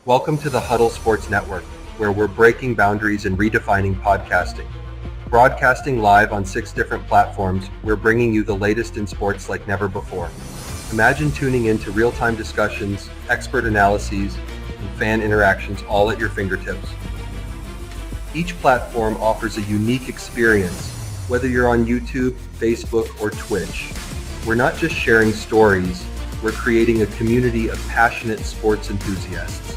Welcome to the Huddle Sports Network, where we're breaking boundaries and redefining podcasting. Broadcasting live on 6 different platforms, we're bringing you the latest in sports like never before. Imagine tuning into real-time discussions, expert analyses, and fan interactions all at your fingertips. Each platform offers a unique experience, whether you're on YouTube, Facebook, or Twitch. We're not just sharing stories, we're creating a community of passionate sports enthusiasts.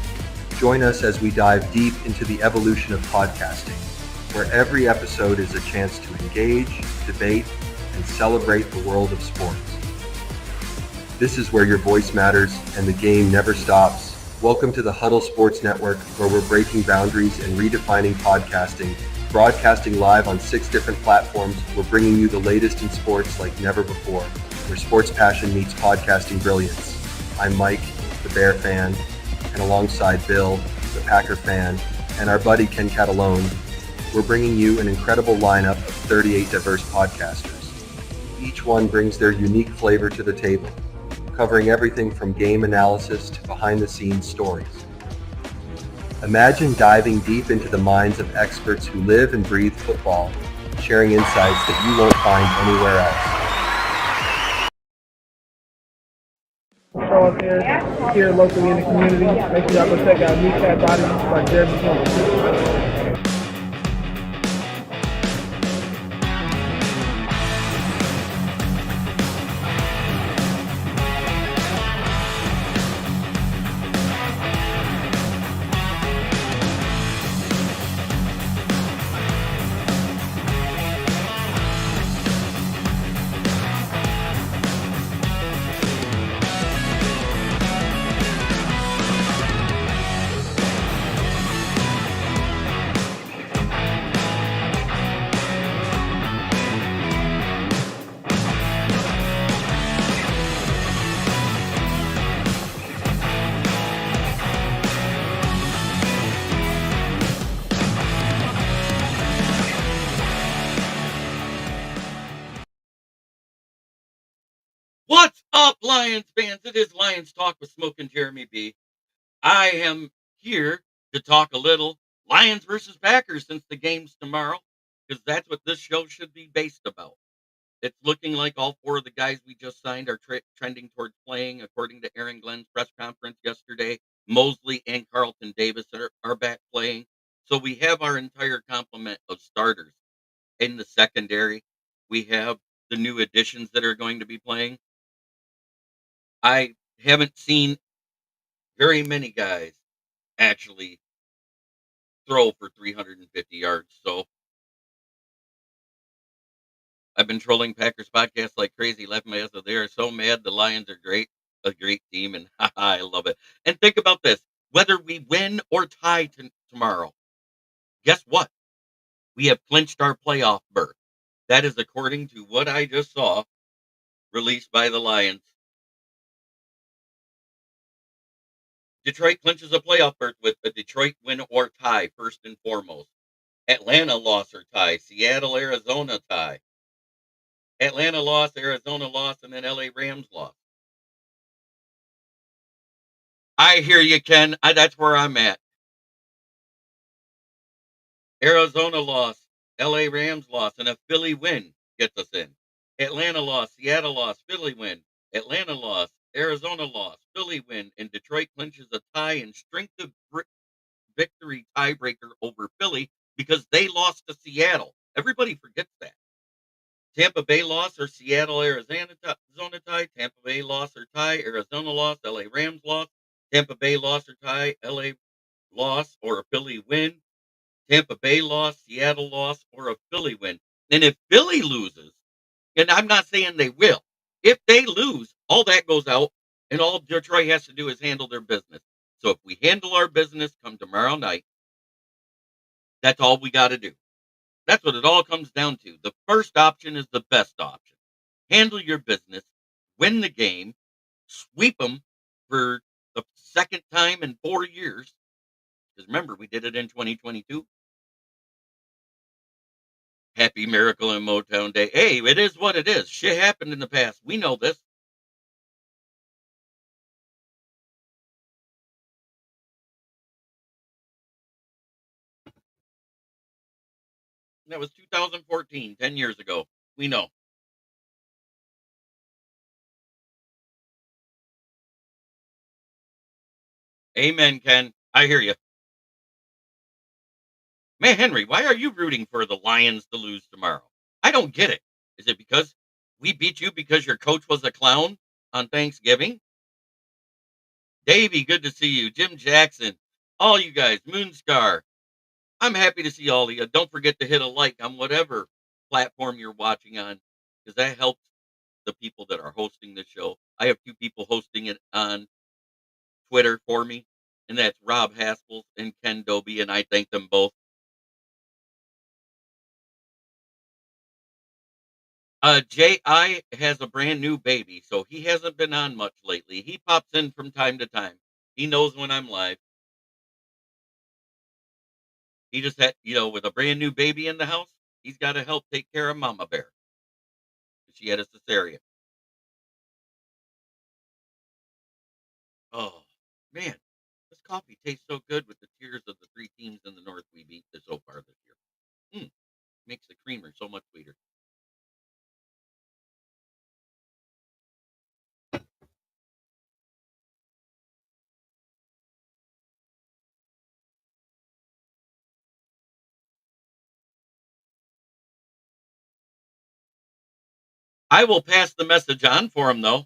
Join us as we dive deep into the evolution of podcasting, where every episode is a chance to engage, debate, and celebrate the world of sports. This is where your voice matters and the game never stops. Welcome to the Huddle Sports Network, where we're breaking boundaries and redefining podcasting. Broadcasting live on 6 different platforms, we're bringing you the latest in sports like never before, where sports passion meets podcasting brilliance. I'm Mike, the Bear fan, and alongside Bill, the Packer fan, and our buddy Ken Catalone, we're bringing you an incredible lineup of 38 diverse podcasters. Each one brings their unique flavor to the table, covering everything from game analysis to behind-the-scenes stories. Imagine diving deep into the minds of experts who live and breathe football, sharing insights that you won't find anywhere else. Show us here locally in the community. Make sure y'all go check out New Cat Body by Jeremy Campbell. What's up, Lions fans? It is Lions Talk with Smoke and Jeremy B. I am here to talk a little Lions versus Packers since the game's tomorrow, because that's what this show should be based about. It's looking like all 4 of the guys we just signed are trending towards playing, according to Aaron Glenn's press conference yesterday. Mosley and Carlton Davis are back playing. So we have our entire complement of starters. In the secondary, we have the new additions that are going to be playing. I haven't seen very many guys actually throw for 350 yards. So I've been trolling Packers podcast like crazy, laughing my ass off. They are so mad. The Lions are a great team, and I love it. And think about this: whether we win or tie tomorrow, guess what? We have clinched our playoff berth. That is according to what I just saw released by the Lions. Detroit clinches a playoff berth with a Detroit win or tie, first and foremost. Atlanta loss or tie. Seattle, Arizona tie. Atlanta loss, Arizona loss, and then LA Rams loss. I hear you, Ken. That's where I'm at. Arizona loss, LA Rams loss, and a Philly win gets us in. Atlanta loss, Seattle loss, Philly win. Atlanta loss, Arizona loss, Philly win, and Detroit clinches a tie and strength of victory tiebreaker over Philly because they lost to Seattle. Everybody forgets that. Tampa Bay loss or Seattle, Arizona tie. Tampa Bay loss or tie. Arizona loss. LA Rams loss. Tampa Bay loss or tie. LA loss or a Philly win. Tampa Bay loss. Seattle loss or a Philly win. And if Philly loses, and I'm not saying they will, if they lose, all that goes out, and all Detroit has to do is handle their business. So if we handle our business come tomorrow night, that's all we got to do. That's what it all comes down to. The first option is the best option. Handle your business, win the game, sweep them for the second time in 4 years. Because remember, we did it in 2022. Happy Miracle in Motown Day. Hey, it is what it is. Shit happened in the past. We know this. That was 2014, 10 years ago. We know. Amen, Ken. I hear you. Man, Henry, why are you rooting for the Lions to lose tomorrow? I don't get it. Is it because we beat you because your coach was a clown on Thanksgiving? Davey, good to see you. Jim Jackson, all you guys, Moonscar. I'm happy to see all of you. Don't forget to hit a like on whatever platform you're watching on, because that helps the people that are hosting the show. I have two people hosting it on Twitter for me, and that's Rob Haskell and Ken Dobie, and I thank them both. J.I. has a brand new baby, so he hasn't been on much lately. He pops in from time to time. He knows when I'm live. He just had, with a brand new baby in the house, he's got to help take care of Mama Bear. She had a cesarean. Oh, man, this coffee tastes so good with the tears of the three teams in the North we beat so far this year. Makes the creamer so much sweeter. I will pass the message on for him, though.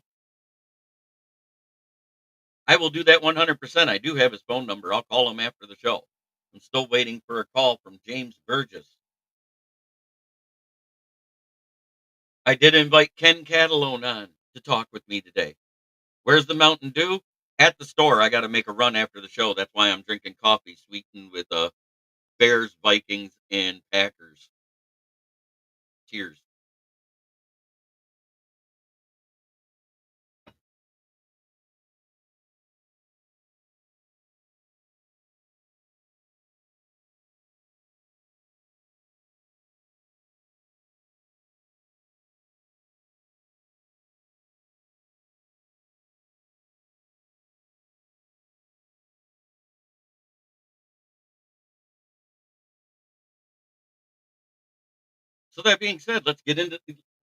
I will do that 100%. I do have his phone number. I'll call him after the show. I'm still waiting for a call from James Burgess. I did invite Ken Catalone on to talk with me today. Where's the Mountain Dew? At the store. I got to make a run after the show. That's why I'm drinking coffee sweetened with Bears, Vikings, and Packers. Cheers. So that being said, let's get into.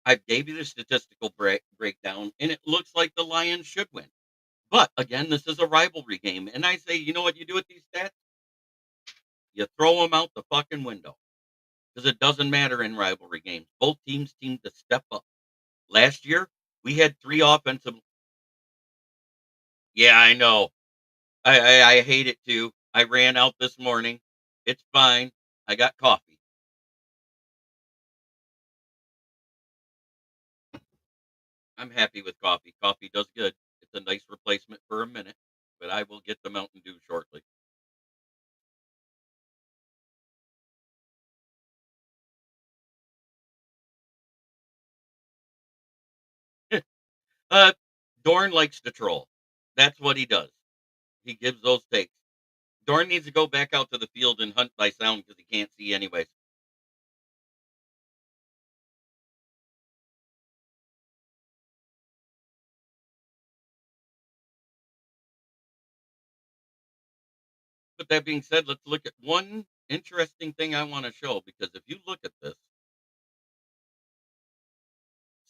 I gave you the statistical breakdown, and it looks like the Lions should win. But again, this is a rivalry game, and I say, you know what you do with these stats? You throw them out the fucking window because it doesn't matter in rivalry games. Both teams seem to step up. Last year, we had three offensive. Yeah, I know. I hate it too. I ran out this morning. It's fine. I got coffee. I'm happy with coffee. Coffee does good. It's a nice replacement for a minute, but I will get the Mountain Dew shortly. uh, Dorn likes to troll. That's what he does. He gives those takes. Dorn needs to go back out to the field and hunt by sound because he can't see anyways. But that being said, let's look at one interesting thing I want to show because if you look at this,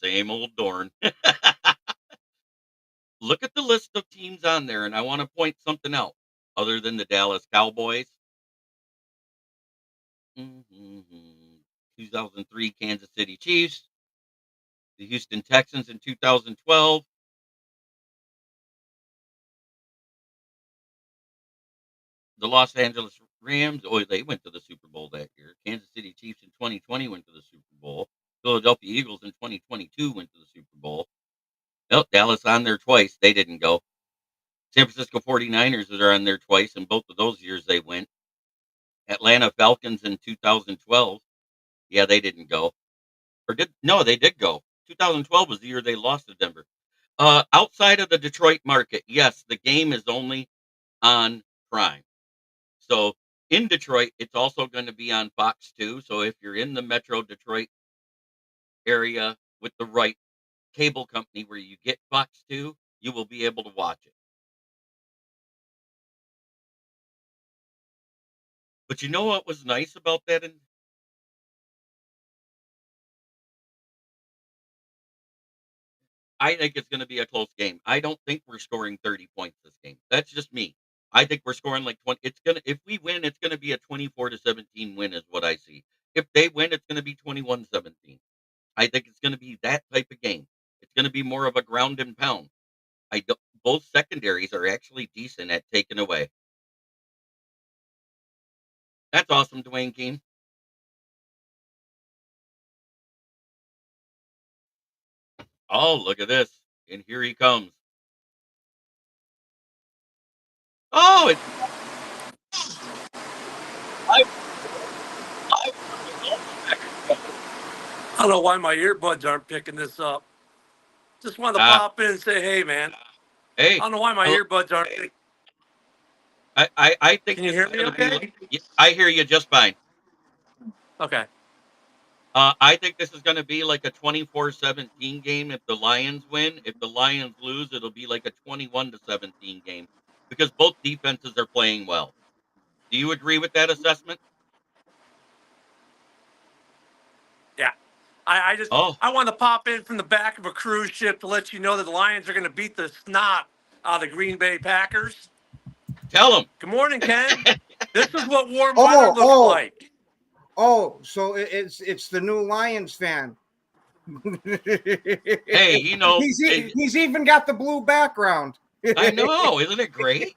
same old Dorn. Look at the list of teams on there, and I want to point something out other than the Dallas Cowboys. 2003 Kansas City Chiefs, the Houston Texans in 2012, the Los Angeles Rams. Oh, they went to the Super Bowl that year. Kansas City Chiefs in 2020 went to the Super Bowl. Philadelphia Eagles in 2022 went to the Super Bowl. Nope, Dallas on there twice. They didn't go. San Francisco 49ers are on there twice, and both of those years they went. Atlanta Falcons in 2012. Yeah, they didn't go. Or did no, they did go. 2012 was the year they lost to Denver. Outside of the Detroit market, yes, the game is only on Prime. So in Detroit, it's also going to be on Fox 2. So if you're in the Metro Detroit area with the right cable company where you get Fox 2, you will be able to watch it. But you know what was nice about that? I think it's going to be a close game. I don't think we're scoring 30 points this game. That's just me. I think we're scoring like 20. If we win, it's going to be a 24-17 win is what I see. If they win, it's going to be 21-17. I think it's going to be that type of game. It's going to be more of a ground and pound. Both secondaries are actually decent at taking away. That's awesome, Dwayne Keene. Oh, look at this. And here he comes. Oh, it's I, I don't know why my earbuds aren't picking this up. Just wanted to pop in and say, hey, man. Hey. I don't know why my earbuds aren't picking. I think Can you hear me okay? I hear you just fine. Okay. I think this is going to be like a 24-17 game if the Lions win. If the Lions lose, it'll be like a 21-17 game because both defenses are playing well. Do you agree with that assessment? Yeah. I want to pop in from the back of a cruise ship to let you know that the Lions are going to beat the snot out of the Green Bay Packers. Tell them. Good morning, Ken. This is what warm weather looks like. Oh, so it's the new Lions fan. Hey, he's even got the blue background. I know, isn't it great?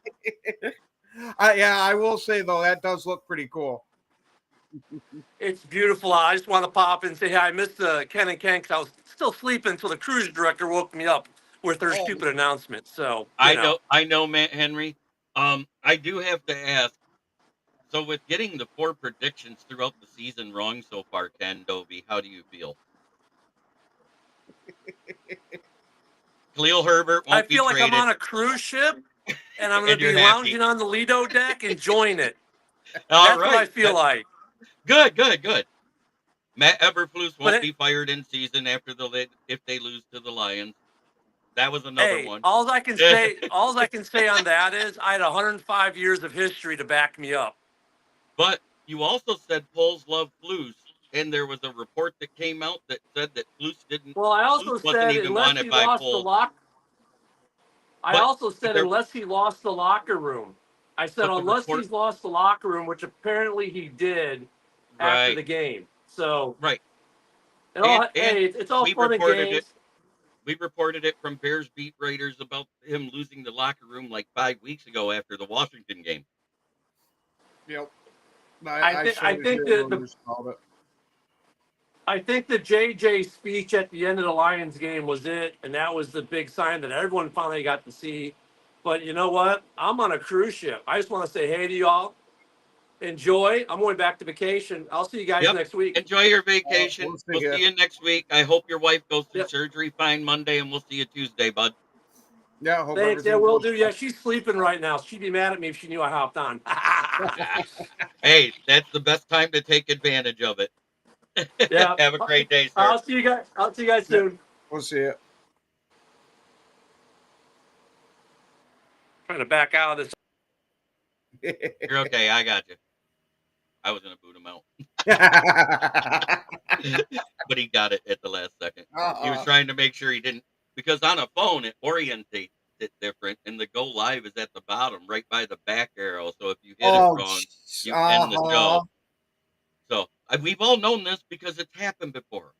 Yeah, I will say though that does look pretty cool. It's beautiful. I just want to pop in and say, hey, I missed Ken and Ken because I was still sleeping until the cruise director woke me up with their stupid announcement. So I know, Matt Henry. I do have to ask. So with getting the 4 predictions throughout the season wrong so far, Ken Dovey, how do you feel? Khalil Herbert won't be traded. I feel like I'm on a cruise ship, and I'm going to be lounging on the Lido deck, enjoying it. That's what I feel like. Good. Matt Eberflus won't be fired in season if they lose to the Lions. That was another one. All I can say on that is I had 105 years of history to back me up. But you also said Poles love Flus, and there was a report that came out that said that Flus didn't. Well, I also said unless he lost the locker. I also said unless he lost the locker room. I said unless he's lost the locker room, which apparently he did after the game. So right. It's all fun and games. We reported it from Bears beat writers about him losing the locker room like 5 weeks ago after the Washington game. Yep. I think the JJ speech at the end of the Lions game was it, and that was the big sign that everyone finally got to see. But you know what? I'm on a cruise ship. I just want to say hey to y'all. Enjoy. I'm going back to vacation. I'll see you guys next week. Enjoy your vacation. We'll see you next week. I hope your wife goes through surgery fine Monday, and we'll see you Tuesday, bud. Yeah, thanks. Yeah, we'll do. Yeah, she's sleeping right now. She'd be mad at me if she knew I hopped on. Hey, that's the best time to take advantage of it. Yeah. Have a great day, sir. I'll see you guys soon. We'll see you. Trying to back out of this. You're okay. I got you. I was going to boot him out. But he got it at the last second. He was trying to make sure he didn't. Because on a phone, it orientates it different. And the go live is at the bottom, right by the back arrow. So if you hit it wrong, you end the show. So we've all known this because it's happened before.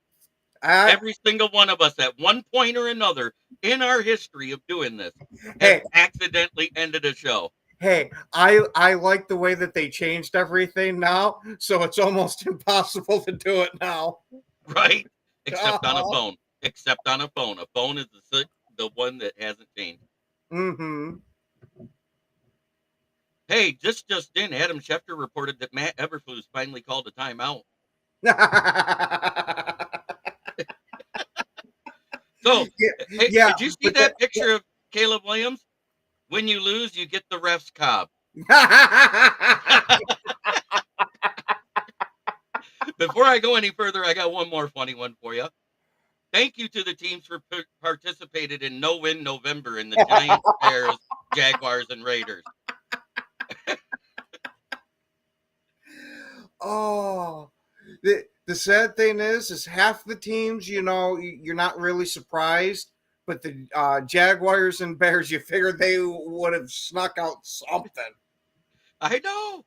Every single one of us at one point or another in our history of doing this has accidentally ended a show. Hey, I like the way that they changed everything now, so it's almost impossible to do it now. Right? Except on a phone. Except on a phone. A phone is the one that hasn't changed. Mm-hmm. Hey, just in, Adam Schefter reported that Matt Eberflus finally called a timeout. So, did you see that picture of Caleb Williams? When you lose, you get the ref's cob. Before I go any further, I got one more funny one for you. Thank you to the teams for participated in No Win November in the Giants, Bears, Jaguars, and Raiders. Oh, the sad thing is half the teams, you're not really surprised but the Jaguars and Bears, you figured they would have snuck out something. I know.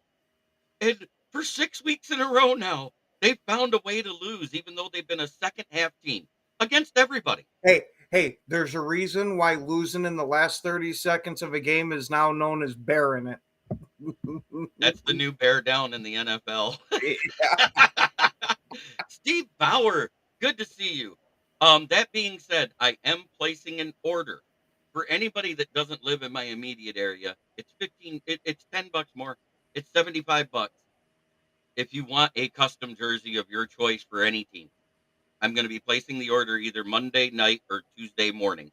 And for 6 weeks in a row now, they've found a way to lose, even though they've been a second half team against everybody. Hey, there's a reason why losing in the last 30 seconds of a game is now known as bearing it. That's the new bear down in the NFL. Steve Bauer, good to see you. That being said, I am placing an order for anybody that doesn't live in my immediate area. It's it's $10 more. It's $75 if you want a custom jersey of your choice for any team. I'm going to be placing the order either Monday night or Tuesday morning.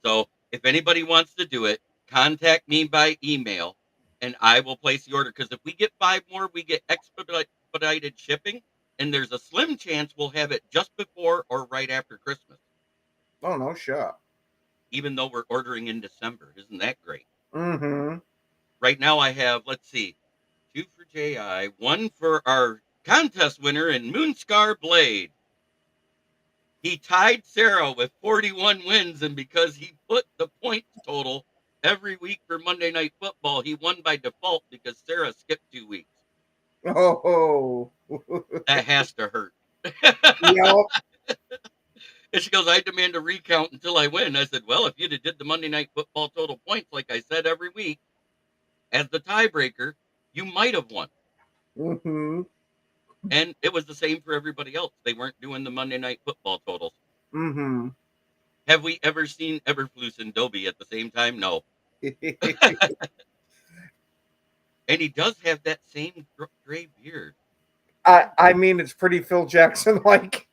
So if anybody wants to do it, contact me by email and I will place the order. Because if we get 5 more, we get expedited shipping. And there's a slim chance we'll have it just before or right after Christmas, Oh, no shit. even though we're ordering in December. Isn't that great? Mm-hmm. Right now I have, let's see, 2 for JI, 1 for our contest winner in Moonscar Blade. He tied Sarah with 41 wins, and because he put the points total every week for Monday Night Football, he won by default because Sarah skipped 2 weeks. Oh. That has to hurt. Yep. And she goes, I demand a recount until I win. I said, well, if you'd have did the Monday Night Football total points like I said every week as the tiebreaker, you might have won. Mm-hmm. And it was the same for everybody else. They weren't doing the Monday Night Football totals. Mm-hmm. Have we ever seen Everflus and Dobie at the same time? No. And he does have that same gray beard. I mean, it's pretty Phil Jackson like.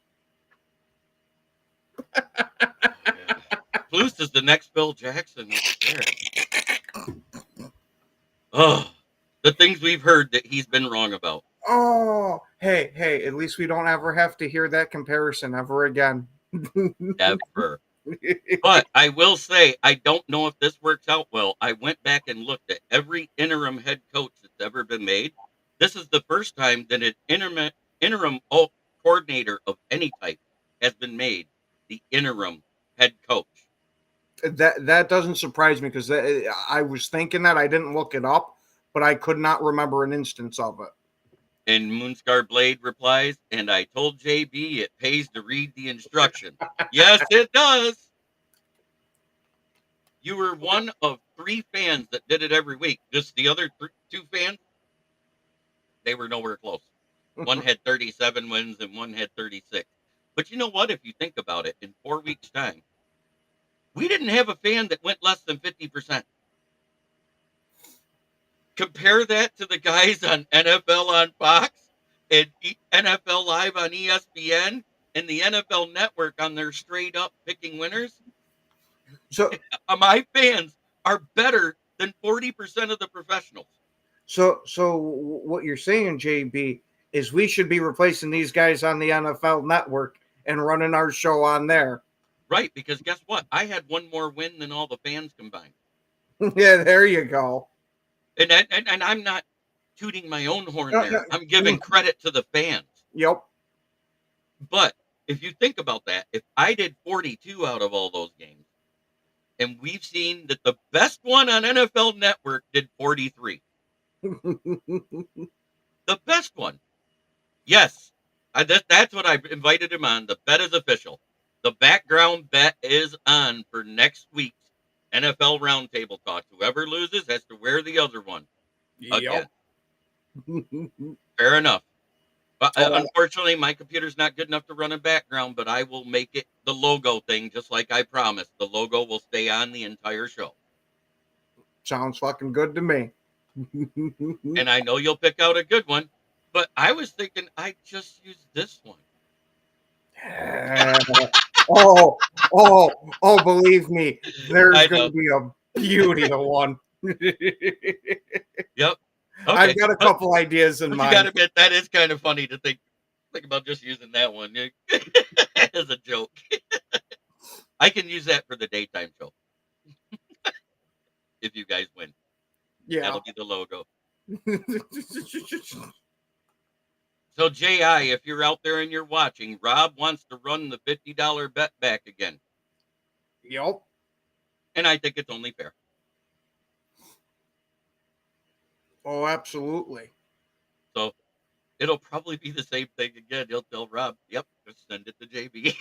Flus is the next Phil Jackson right there. Oh, the things we've heard that he's been wrong about. Oh, hey, at least we don't ever have to hear that comparison ever again. Never. But I will say, I don't know if this works out well. I went back and looked at every interim head coach that's ever been made. This is the first time that an interim coordinator of any type has been made the interim head coach. That doesn't surprise me because I was thinking that. I didn't look it up, but I could not remember an instance of it. And Moonscar Blade replies, and I told JB it pays to read the instruction. Yes, it does. You were one of 3 fans that did it every week. Just the other 2 fans, they were nowhere close. One had 37 wins and one had 36. But you know what? If you think about it, in 4 weeks' time, we didn't have a fan that went less than 50%. Compare that to the guys on NFL on Fox and NFL Live on ESPN and the NFL Network on their straight up picking winners. So My fans are better than 40% of the professionals. So what you're saying, JB, is we should be replacing these guys on the NFL Network and running our show on there. Right, because guess what? I had 1 more win than all the fans combined. Yeah, there you go. And I'm not tooting my own horn there. I'm giving credit to the fans. Yep. But if you think about that, if I did 42 out of all those games, and we've seen that the best one on NFL Network did 43. The best one. Yes. That's what I invited him on. The bet is official. The background bet is on for next week's NFL Roundtable Talk. Whoever loses has to wear the other one again. Fair enough. But unfortunately, my computer's not good enough to run a background, but I will make it the logo thing just like I promised. The logo will stay on the entire show. Sounds fucking good to me. And I know you'll pick out a good one, but I was thinking I'd just use this one. Believe me, there's going to be a beauty to one. Yep. Okay. I've got a couple ideas in mind. You got to admit, that is kind of funny to think about just using that one as a joke. I can use that for the daytime show. If you guys win. Yeah. That'll be the logo. So, J.I., if you're out there and you're watching, Rob wants to run the $50 bet back again. Yep. And I think it's only fair. Oh, absolutely. So it'll probably be the same thing again. He'll tell Rob, "Yep, just send it to JB."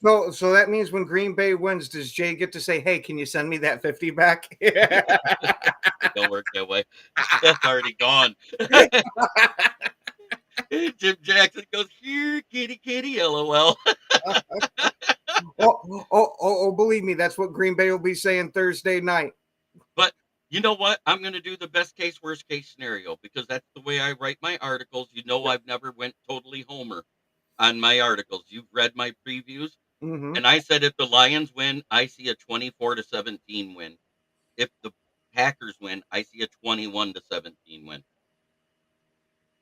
So that means when Green Bay wins, does Jay get to say, "Hey, can you send me that 50 back?" It don't work that way. That's already gone. Jim Jackson goes, "Here, kitty, kitty, LOL." Believe me, that's what Green Bay will be saying Thursday night. But you know what? I'm going to do the best case, worst case scenario because that's the way I write my articles. You know, I've never went totally homer on my articles. You've read my previews, Mm-hmm. and I said if the Lions win, I see a 24-17 win. If the Packers win, I see a 21-17 win.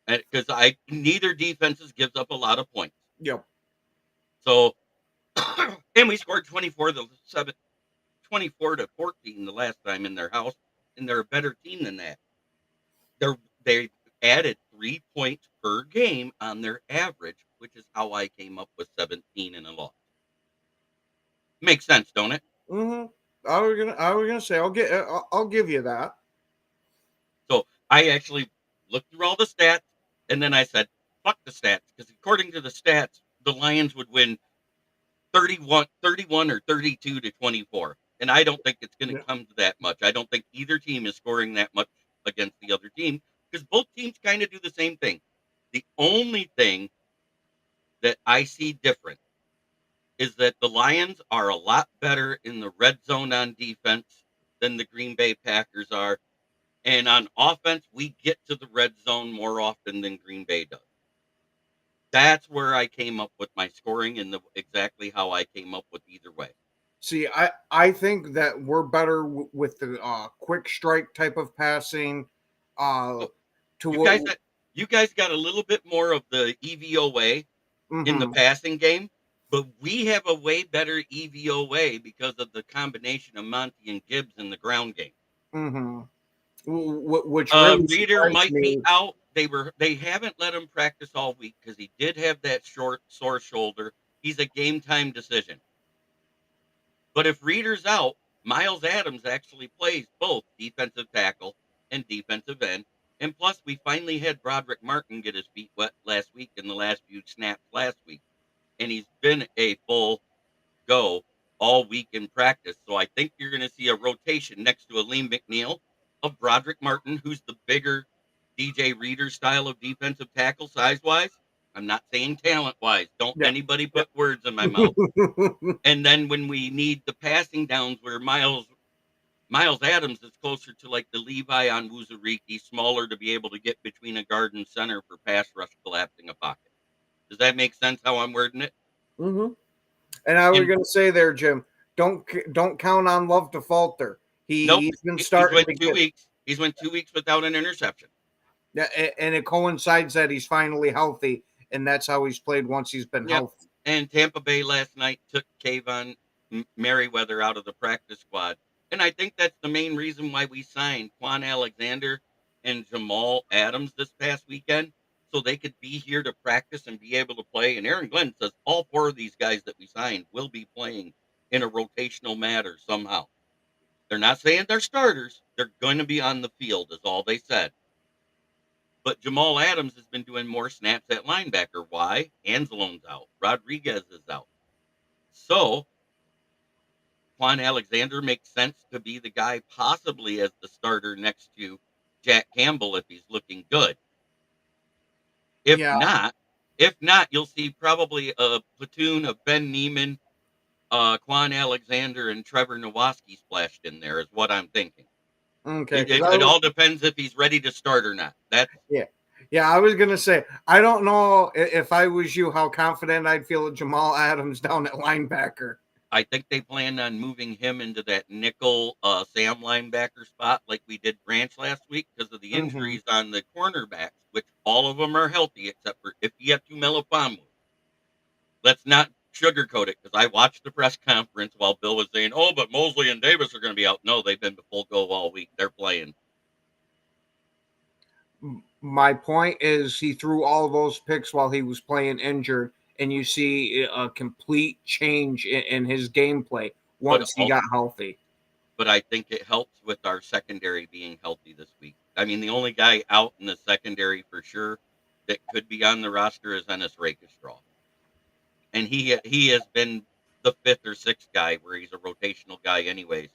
Because neither defenses gives up a lot of points. Yep. So, and we scored 24-14 the last time in their house, and they're a better team than that. They added 3 points per game on their average, which is how I came up with 17 and a loss. Makes sense, don't it? Mm-hmm. I was gonna say I'll give you that. So I actually looked through all the stats, and then I said, "Fuck the stats," because according to the stats, the Lions would win 31 or 32-24. And I don't think it's going to Yeah. come to that much. I don't think either team is scoring that much against the other team because both teams kind of do the same thing. The only thing that I see different is that the Lions are a lot better in the red zone on defense than the Green Bay Packers are. And on offense, we get to the red zone more often than Green Bay does. That's where I came up with my scoring and exactly how I came up with either way. See, I think that we're better with the quick strike type of passing. So To you what? guys, you guys got a little bit more of the EVOA in the Mm-hmm. passing game, but we have a way better EVOA because of the combination of Monty and Gibbs in the ground game. Mm-hmm. Which really Reader surprised might be me. out. They haven't let him practice all week because he did have that short sore shoulder. He's a game time decision. But if Reader's out, Miles Adams actually plays both defensive tackle and defensive end. And plus, we finally had Broderick Martin get his feet wet last week in the last few snaps last week. And he's been a full go all week in practice. So I think you're going to see a rotation next to Aleem McNeil of Broderick Martin, who's the bigger DJ Reader style of defensive tackle size wise. I'm not saying talent wise. Don't Yeah. anybody put words in my mouth. And then when we need the passing downs where Miles Adams is closer to like the Levi on Wuzuriki, smaller to be able to get between a guard and center for pass rush collapsing a pocket. Does that make sense how I'm wording it? Mm-hmm. And I was And going to say there, Jim, don't count on Love to falter. nope, He's been he's starting went to 2 get. weeks. He's went 2 weeks without an interception. Yeah, and it coincides that he's finally healthy, and that's how he's played once he's been Yep. healthy. And Tampa Bay last night took Kayvon Merriweather out of the practice squad. And I think that's the main reason why we signed Quan Alexander and Jamal Adams this past weekend, so they could be here to practice and be able to play. And Aaron Glenn says all 4 of these guys that we signed will be playing in a rotational manner somehow. They're not saying they're starters. They're going to be on the field, is all they said. But Jamal Adams has been doing more snaps at linebacker. Why? Anzalone's out. Rodriguez is out. So Quan Alexander makes sense to be the guy possibly as the starter next to Jack Campbell if he's looking good. If Yeah. not, you'll see probably a platoon of Ben Neiman, Quan Alexander, and Trevor Nowoski splashed in there is what I'm thinking. Okay. It all depends if he's ready to start or not. Yeah, I was gonna say I don't know if I was you how confident I'd feel at Jamal Adams down at linebacker. I think they plan on moving him into that nickel Sam linebacker spot like we did Branch last week because of the Mm-hmm. injuries on the cornerbacks, which all of them are healthy except for Ifeatu Melifonwu. Let's not sugarcoat it because I watched the press conference while Bill was saying, "Oh, but Mosley and Davis are going to be out." No, they've been full go all week. They're playing. My point is he threw all those picks while he was playing injured, and you see a complete change in his gameplay But once he got healthy. But I think it helps with our secondary being healthy this week. I mean, the only guy out in the secondary for sure that could be on the roster is Ennis Rakestraw. And he has been the fifth or sixth guy where he's a rotational guy anyways,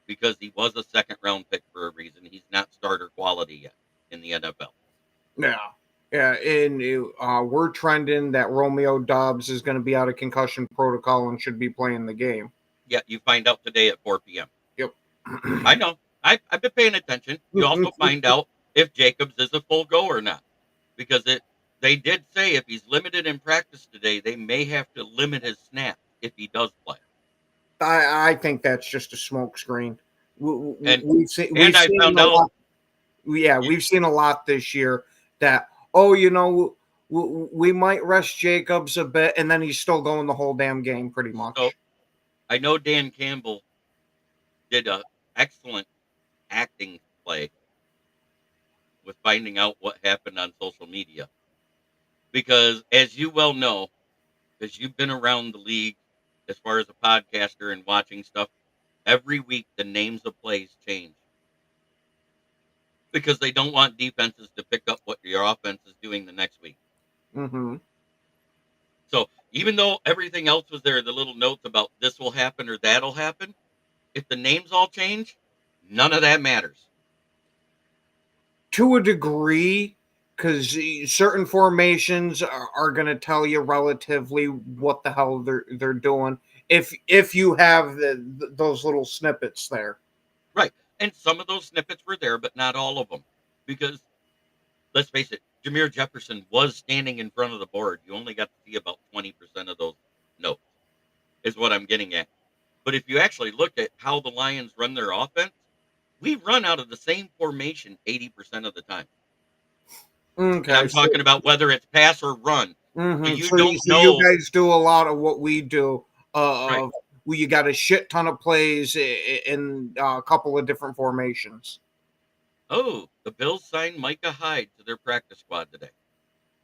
because he was a second round pick for a reason. He's not starter quality yet in the NFL. Yeah. Yeah, and we're trending that Romeo Dobbs is going to be out of concussion protocol and should be playing the game. Yeah, you find out today at 4 p.m. Yep. I know. I've been paying attention. You also find out if Jacobs is a full go or not, because they did say if he's limited in practice today, they may have to limit his snaps if he does play. I think that's just a smokescreen. And We've seen I found a out. lot. Yeah, we've seen a lot this year that, oh, you know, we might rest Jacobs a bit, and then he's still going the whole damn game pretty much. So I know Dan Campbell did a excellent acting play with finding out what happened on social media, because as you well know, because you've been around the league as far as a podcaster and watching stuff, every week the names of plays change because they don't want defenses to pick up what your offense is doing the next week. Mm-hmm. So even though everything else was there, the little notes about this will happen or that'll happen, if the names all change, none of that matters. To a degree, because certain formations are going to tell you relatively what the hell they're doing if you have those little snippets there. Right. And some of those snippets were there, but not all of them. Because let's face it, Jameer Jefferson was standing in front of the board. You only got to see about 20% of those notes, is what I'm getting at. But if you actually look at how the Lions run their offense, we run out of the same formation 80% of the time. Okay, And I'm talking about whether it's pass or run. Mm-hmm. But you so don't know. You guys do a lot of what we do. Right. Where you got a shit ton of plays in a couple of different formations. Oh, the Bills signed Micah Hyde to their practice squad today.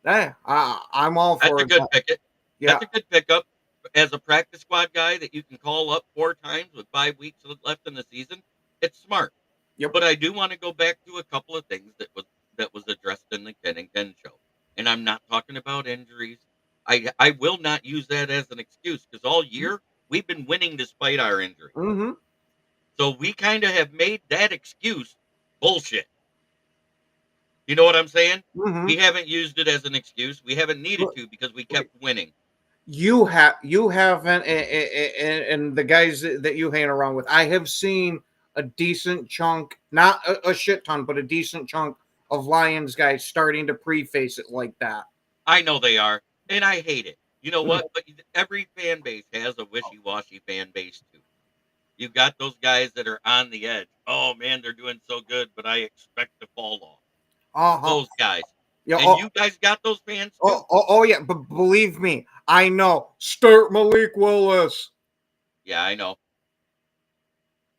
Yeah, I'm all for it. That's a good pick. Yeah. That's a good pickup as a practice squad guy that you can call up 4 times with 5 weeks left in the season. It's smart. Yep. But I do want to go back to a couple of things that was addressed in the Ken and Ken show. And I'm not talking about injuries. I will not use that as an excuse, because all year we've been winning despite our injury. Mm-hmm. So we kind of have made that excuse bullshit. You know what I'm saying? Mm-hmm. We haven't used it as an excuse. We haven't needed to, because we kept winning. You haven't, and the guys that you hang around with, I have seen a decent chunk, not a shit ton, but a decent chunk of Lions guys starting to preface it like that. I know they are, and I hate it. You know what? But every fan base has a wishy-washy fan base too. You've got those guys that are on the edge. Oh man, they're doing so good, but I expect to fall off. Those guys. Yeah, and you guys got those fans too? Oh yeah, but believe me, I know. Start Malik Willis. Yeah, I know.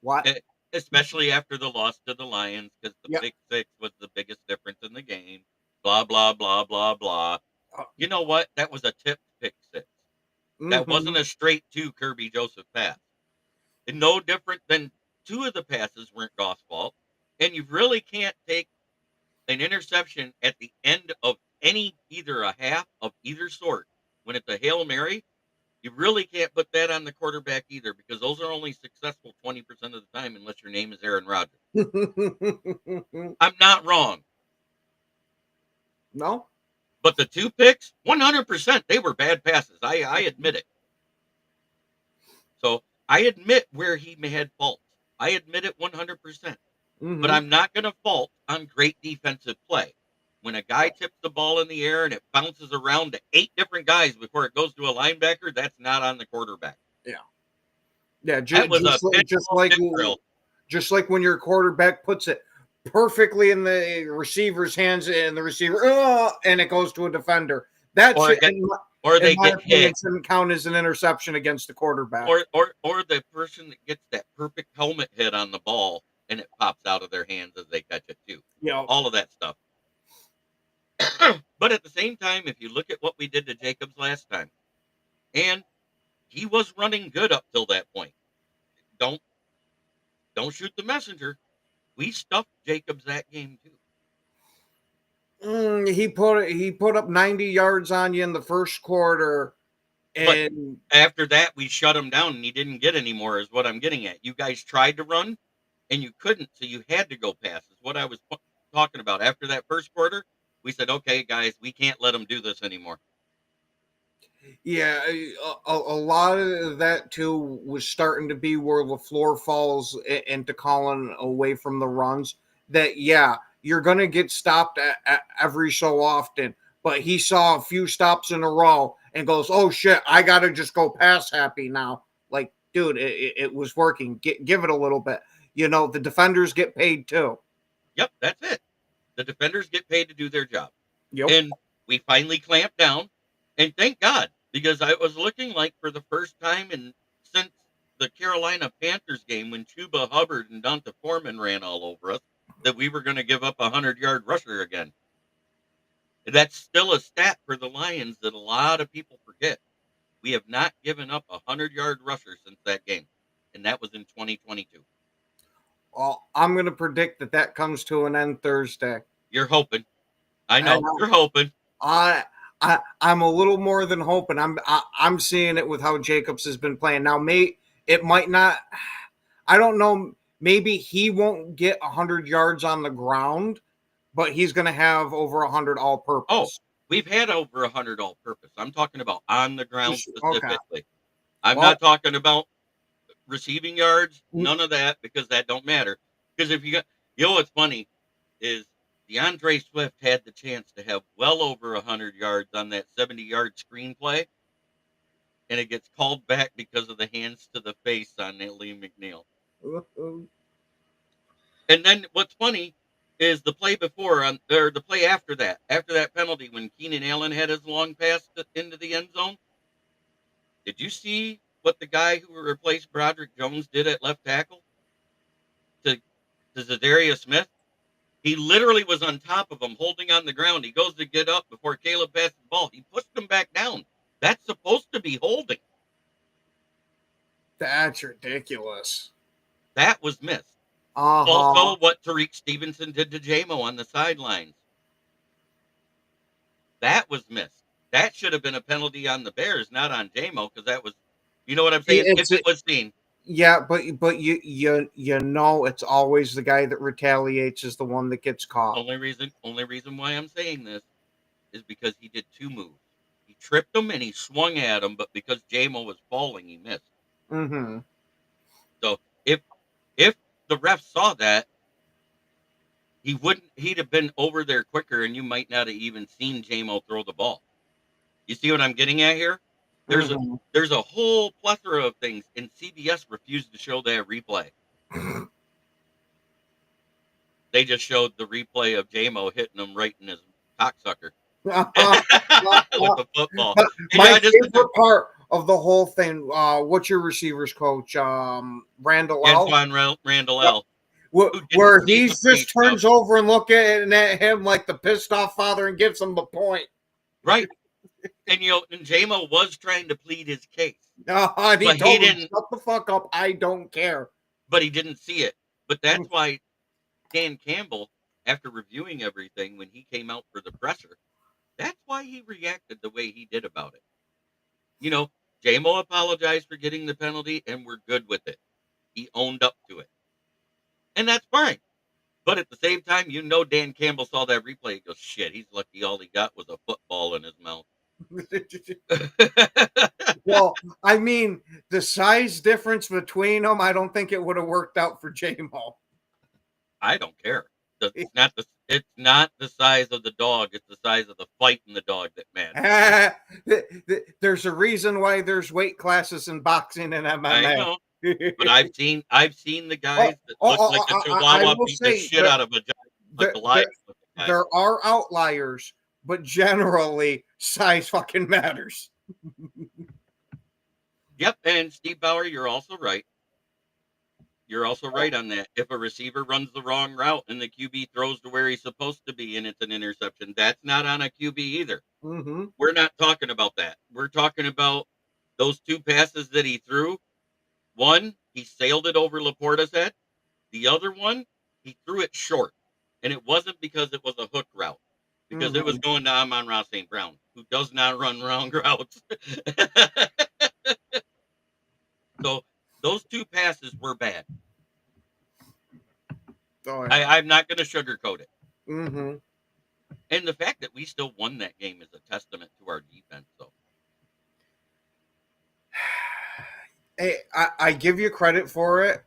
What? Especially after the loss to the Lions, because the pick six was the biggest difference in the game. Blah, blah, blah, blah, blah. You know what? That was a tipped pick six. That wasn't a straight to Kirby Joseph pass. And no different than 2 of the passes weren't Goff's fault. And you really can't take an interception at the end of either a half of either sort when it's a Hail Mary. You really can't put that on the quarterback either, because those are only successful 20% of the time unless your name is Aaron Rodgers. I'm not wrong. No. But the 2 picks, 100%, they were bad passes. I admit it. So I admit where he had faults. I admit it 100%. But I'm not going to fault on great defensive play. When a guy tips the ball in the air and it bounces around to 8 different guys before it goes to a linebacker, that's not on the quarterback. Yeah, just like when your quarterback puts it perfectly in the receiver's hands and the receiver, and it goes to a defender. That shit, or they get hit. Shouldn't count as an interception against the quarterback. Or the person that gets that perfect helmet hit on the ball and it pops out of their hands as they catch it too. Yeah, all of that stuff. But at the same time, if you look at what we did to Jacobs last time, And he was running good up till that point. Don't shoot the messenger. We stuffed Jacobs that game too. He put up 90 yards on you in the first quarter, and but after that we shut him down, and he didn't get any more. Is what I'm getting at. You guys tried to run, and you couldn't, so you had to go pass. Is what I was talking about. After that first quarter, we said, "Okay, guys, we can't let him do this anymore." yeah, a lot of that too was starting to be where LaFleur falls into calling away from the runs. That you're going to get stopped at every so often, but he saw a few stops in a row and goes, "Oh shit, I got to just go pass happy now." Like, dude, it was working. Give it a little bit. The defenders get paid too. Yep, that's it. The defenders get paid to do their job. Yep. And we finally clamped down, and thank God, because I was looking like for the first time since the Carolina Panthers game when Chuba Hubbard and Donta Foreman ran all over us, that we were going to give up a 100-yard rusher again. That's still a stat for the Lions that a lot of people forget. We have not given up a 100-yard rusher since that game, and that was in 2022. Well, I'm going to predict that comes to an end Thursday. You're hoping. I know. You're hoping. I'm a little more than hoping. I'm seeing it with how Jacobs has been playing. Now, it might not. I don't know. Maybe he won't get 100 yards on the ground, but he's going to have over 100 all-purpose. Oh, we've had over 100 all-purpose. I'm talking about on the ground specifically. Okay. I'm not talking about receiving yards. None of that, because that don't matter. Because if what's funny is DeAndre Swift had the chance to have well over 100 yards on that 70-yard screenplay, and it gets called back because of the hands to the face on Liam McNeil. And then what's funny is the play the play after that penalty when Keenan Allen had his long pass into the end zone. Did you see what the guy who replaced Broderick Jones did at left tackle to Zadarius Smith? He literally was on top of him, holding on the ground. He goes to get up before Caleb passed the ball. He pushed him back down. That's supposed to be holding. That's ridiculous. That was missed. Uh-huh. Also, what Tariq Stevenson did to J-Mo on the sidelines. That was missed. That should have been a penalty on the Bears, not on J-Mo, because that was, you know what I'm saying? If it was seen. Yeah, but you know it's always the guy that retaliates is the one that gets caught. Only reason why I'm saying this is because he did two moves. He tripped him and he swung at him, but because J-Mo was falling, he missed. Mm-hmm. So if the ref saw that, he'd have been over there quicker, and you might not have even seen J-Mo throw the ball. You see what I'm getting at here? There's a whole plethora of things, and CBS refused to show that replay. They just showed the replay of J-Mo hitting him right in his cocksucker with the football. My favorite part of the whole thing, what's your receivers coach? Randall L? Antoine Randall L. Where he just turns over and looking at him like the pissed off father and gives him the point. Right. And and J-Mo was trying to plead his case. And he told him, shut the fuck up, I don't care. But he didn't see it. But that's why Dan Campbell, after reviewing everything, when he came out for the presser, that's why he reacted the way he did about it. J-Mo apologized for getting the penalty, and we're good with it. He owned up to it. And that's fine. But at the same time, Dan Campbell saw that replay and goes, shit, he's lucky all he got was a football in his mouth. Well, I mean, the size difference between them, I don't think it would have worked out for J-Mo. I don't care. It's not the size of the dog. It's the size of the fight in the dog that matters. There's a reason why there's weight classes in boxing and MMA. I know. But I've seen the guys that look like a Chihuahua beat the shit out of a lion. There are outliers, but generally size fucking matters. Yep, and Steve Bauer, you're also right. You're also right on that. If a receiver runs the wrong route and the QB throws to where he's supposed to be and it's an interception, that's not on a QB either. Mm-hmm. We're not talking about that. We're talking about those 2 passes that he threw, one, he sailed it over Laporta's head. The other one, he threw it short. And it wasn't because it was a hook route, because it was Mhm. going to Amon-Ra St. Brown, who does not run round routes. So those 2 passes were bad. Oh, yeah. I'm not going to sugarcoat it. Mm-hmm. And the fact that we still won that game is a testament to our defense, though. Hey, I give you credit for it,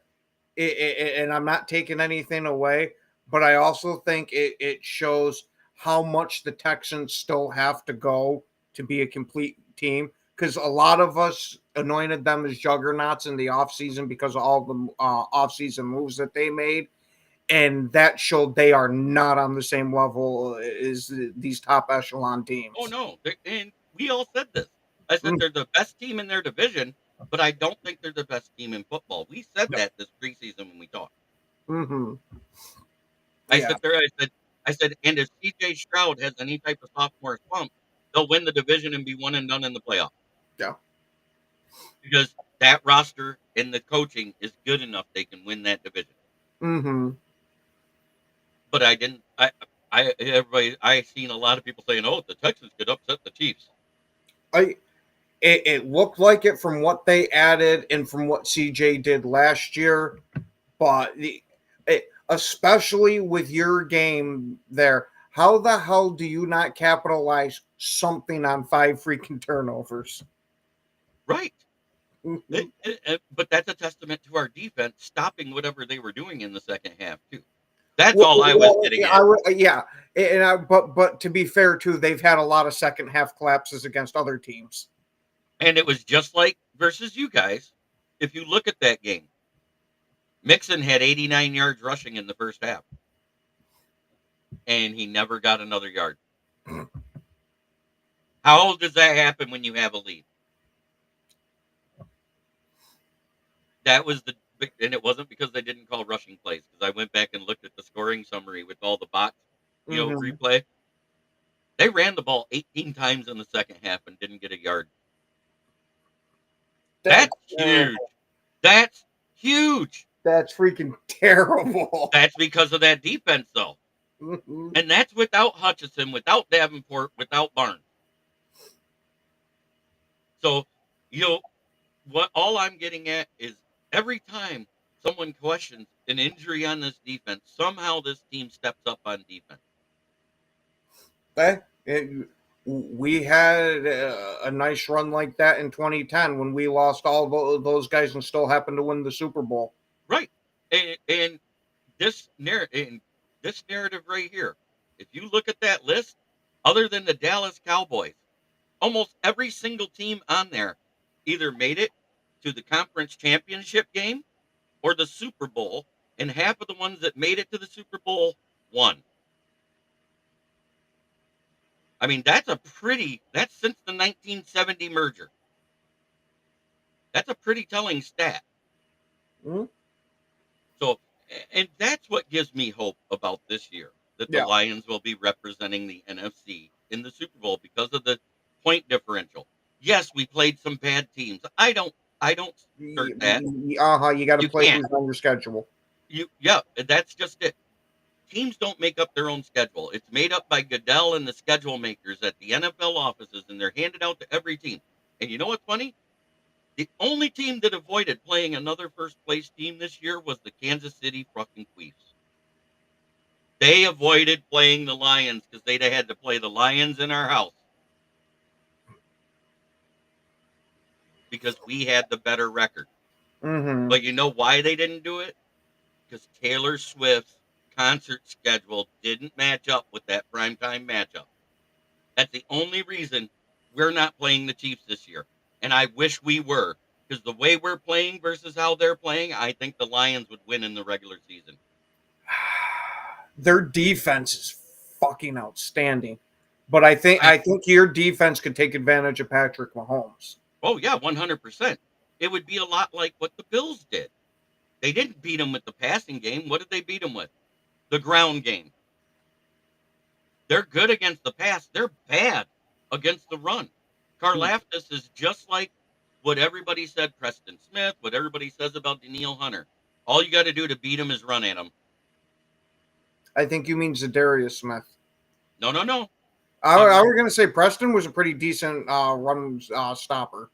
and I'm not taking anything away, but I also think it shows how much the Texans still have to go to be a complete team. Because a lot of us anointed them as juggernauts in the offseason because of all the offseason moves that they made. And that showed they are not on the same level as these top echelon Oh, teams. no. And we all said this. I said Mm, they're the best team in their division, but I don't think they're the best team in football. We said no. that this preseason when we talked. Mm-hmm. I Yeah. said there, I said, and if CJ Stroud has any type of sophomore slump, they'll win the division and be one and done in the playoffs. Yeah. Because that roster and the coaching is good enough they can win that division. Mm-hmm. But I didn't. I seen a lot of people saying, "Oh, the Texans could upset the Chiefs." It looked like it from what they added and from what CJ did last year, but especially with your game there, how the hell do you not capitalize something on 5 freaking turnovers? Right. Mhm. But that's a testament to our defense stopping whatever they were doing in the second half too. That's all I was Well, getting yeah, at. yeah, but to be fair too, they've had a lot of second half collapses against other teams. And it was just like versus you guys. If you look at that game, Mixon had 89 yards rushing in the first half, and he never got another yard. How does that happen when you have a lead? That was and it wasn't because they didn't call rushing plays, because I went back and looked at the scoring summary with all the box, Mm-hmm. replay. They ran the ball 18 times in the second half and didn't get a yard. That's That's huge. That's huge. that's freaking terrible. That's because of that defense, though. Mhm. And that's without Hutchinson, without Davenport, without Barnes. So, you know, what all I'm getting at is every time someone questions an injury on this defense, somehow this team steps up on defense. We had a nice run like that in 2010 when we lost all those guys and still happened to win the Super Bowl. Right. And this narrative right here, if you look at that list, other than the Dallas Cowboys, almost every single team on there either made it to the conference championship game or the Super Bowl, and half of the ones that made it to the Super Bowl won. I mean, that's since the 1970 merger. That's a pretty telling stat. Mhm. So, and that's what gives me hope about this year, that the Yeah. Lions will be representing the NFC in the Super Bowl because of the point differential. Yes, we played some bad teams. I don't skirt that. You got to You play can't. who's on your schedule. Yeah, that's just it. Teams don't make up their own schedule. It's made up by Goodell and the schedule makers at the NFL offices, and they're handed out to every team. And you know what's funny? The only team that avoided playing another first place team this year was the Kansas City fucking Chiefs. They avoided playing the Lions because they'd have had to play the Lions in our house because we had the better record. Mm-hmm. But you know why they didn't do it? Because Taylor Swift's concert schedule didn't match up with that primetime matchup. That's the only reason we're not playing the Chiefs this year. And I wish we were, because the way we're playing versus how they're playing, I think the Lions would win in the regular season. Their defense is fucking outstanding, but I think your defense could take advantage of Patrick Mahomes. Oh, yeah, 100%. It would be a lot like what the Bills did. They didn't beat them with the passing game. What did they beat them with? The ground game. They're good against the pass. They're bad against the run. Karlaftis is just like what everybody said, Preston Smith, what everybody says about Daniil Hunter. All you got to do to beat him is run at him. I think you mean Zadarius Smith. No, no, no. I was going to say Preston was a pretty decent run stopper.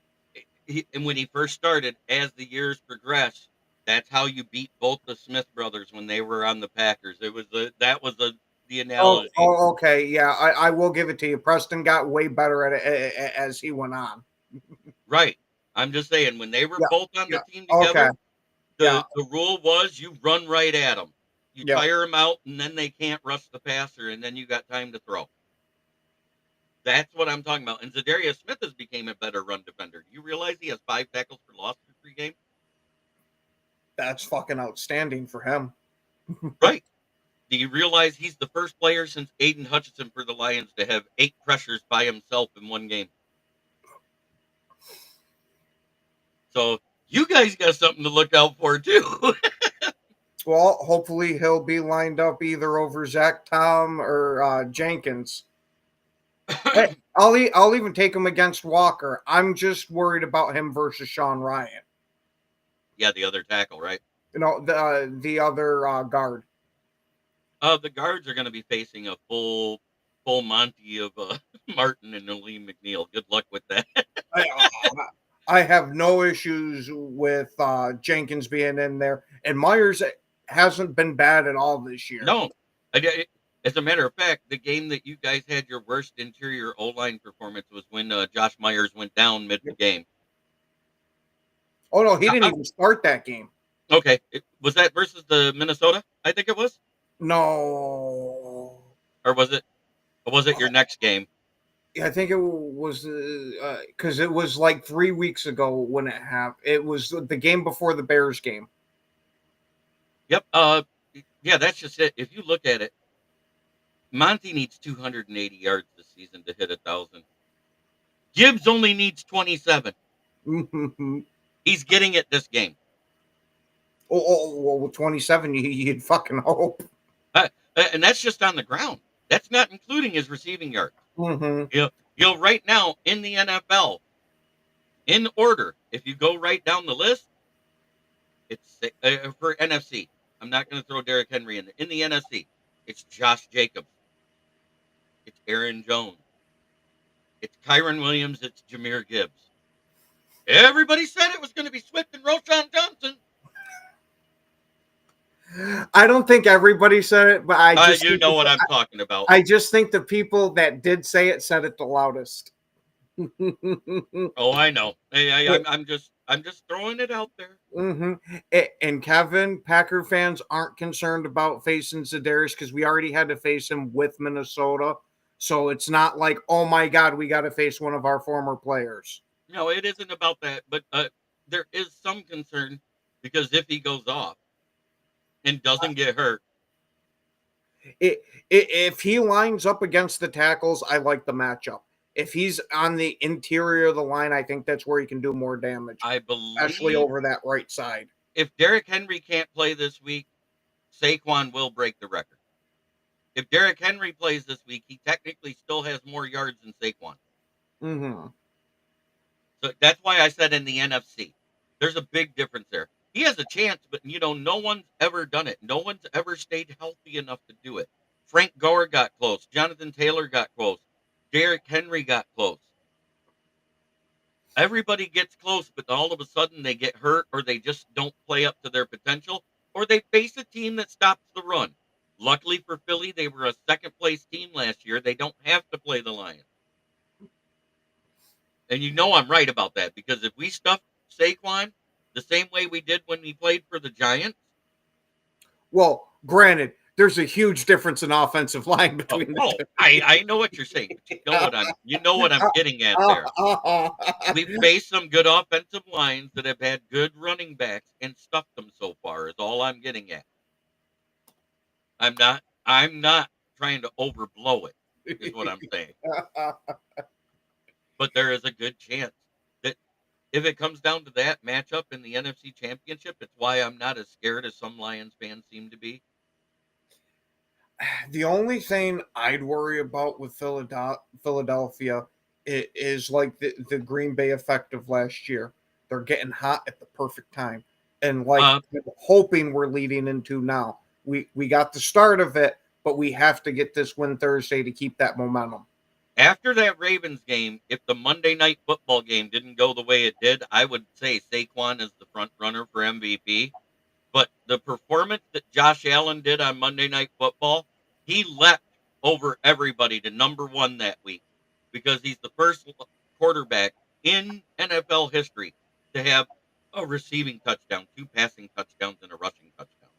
And when he first started, as the years progressed, that's how you beat both the Smith brothers when they were on the Packers. That was the analogy. Okay, yeah, I will give it to you. Preston got way better at it as he went on. Right. I'm just saying, when they were both on the team Okay. together, the rule was you run right at them. You tire them out, and then they can't rush the passer, and then you got time to throw. That's what I'm talking about. And Zadarius Smith has become a better run defender. Do you realize he has 5 tackles for loss through 3 games? That's fucking outstanding for him. Right. Do you realize he's the first player since Aiden Hutchinson for the Lions to have 8 pressures by himself in one game? So you guys got something to look out for too. Well, hopefully he'll be lined up either over Zach Tom or Jenkins. Hey, I'll even take him against Walker. I'm just worried about him versus Sean Ryan. Yeah, the other tackle, right? You know, the other guard. The guards are going to be facing a full Monty of Martin and Aleem McNeil. Good luck with that. I have no issues with Jenkins being in there, and Myers hasn't been bad at all this year. No, as a matter of fact, the game that you guys had your worst interior O-line performance was when Josh Myers went down mid the game. Oh no, he didn't even start that game. Okay, was that versus the Minnesota? I think it was. No, or was it? Or was it your next game? I think it was because it was like 3 weeks ago when it happened. It was the game before the Bears game. Yep. Yeah, that's just it. If you look at it, Monty needs 280 yards this season to hit 1,000. Gibbs only needs 27. He's getting it this game. Well, 27, you'd fucking hope. And that's just on the ground. That's not including his receiving yards. Mm-hmm. Right now in the NFL, in order, if you go right down the list, it's for NFC. I'm not going to throw Derrick Henry in there. In the NFC, it's Josh Jacobs. It's Aaron Jones. It's Kyron Williams. It's Jahmyr Gibbs. Everybody said it was going to be Swift and Roschon Johnson. I don't think everybody said it, but I just you know what I'm talking about. I just think the people that did say it said it the loudest. Oh, I know. I'm just throwing it out there. Mm-hmm. And Kevin, Packer fans aren't concerned about facing Zadarius because we already had to face him with Minnesota. So it's not like, oh my God, we got to face one of our former players. No, it isn't about that. But there is some concern because if he goes off and doesn't get hurt. If he lines up against the tackles, I like the matchup. If he's on the interior of the line, I think that's where he can do more damage. I believe, especially over that right side. If Derrick Henry can't play this week, Saquon will break the record. If Derrick Henry plays this week, he technically still has more yards than Saquon. Mm-hmm. So that's why I said in the NFC. There's a big difference there. He has a chance, but, no one's ever done it. No one's ever stayed healthy enough to do it. Frank Gore got close. Jonathan Taylor got close. Derrick Henry got close. Everybody gets close, but all of a sudden they get hurt or they just don't play up to their potential or they face a team that stops the run. Luckily for Philly, they were a second-place team last year. They don't have to play the Lions. And I'm right about that because if we stuff Saquon the same way we did when we played for the Giants. Well, granted, there's a huge difference in offensive line between the two. I know what you're saying. You know what I'm getting at there. We've faced some good offensive lines that have had good running backs and stuffed them so far is all I'm getting at. I'm not trying to overblow it, is what I'm saying. But there is a good chance that if it comes down to that matchup in the NFC Championship, it's why I'm not as scared as some Lions fans seem to be. The only thing I'd worry about with Philadelphia it is like the Green Bay effect of last year. They're getting hot at the perfect time. And like hoping we're leading into now. We got the start of it, but we have to get this win Thursday to keep that momentum. After that Ravens game, if the Monday Night Football game didn't go the way it did, I would say Saquon is the front runner for MVP. But the performance that Josh Allen did on Monday Night Football, he leapt over everybody to number one that week because he's the first quarterback in NFL history to have a receiving touchdown, 2 passing touchdowns, and a rushing touchdown.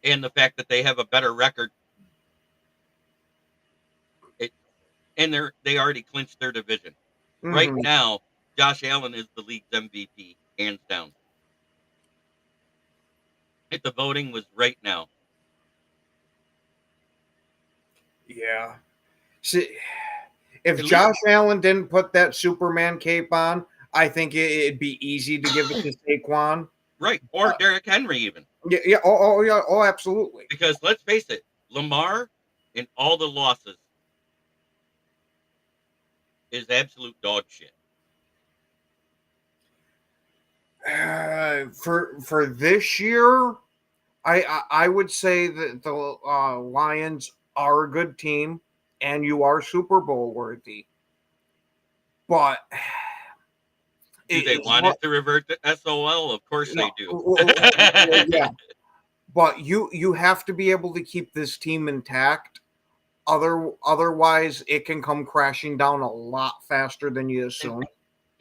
And the fact that they have a better record, and they already clinched their division. Mm-hmm. Right now, Josh Allen is the league's MVP, hands down. If the voting was right now. Yeah. See, if Josh Allen didn't put that Superman cape on, I think it'd be easy to give it to Saquon. Right. Or Derrick Henry even. Yeah, yeah. Oh, absolutely. Because let's face it, Lamar in all the losses is absolute dog shit. For this year, I would say that the Lions are a good team, and you are Super Bowl worthy. But do they want it to revert to SOL? Of course they do. Yeah, but you have to be able to keep this team intact. Otherwise, it can come crashing down a lot faster than you assume.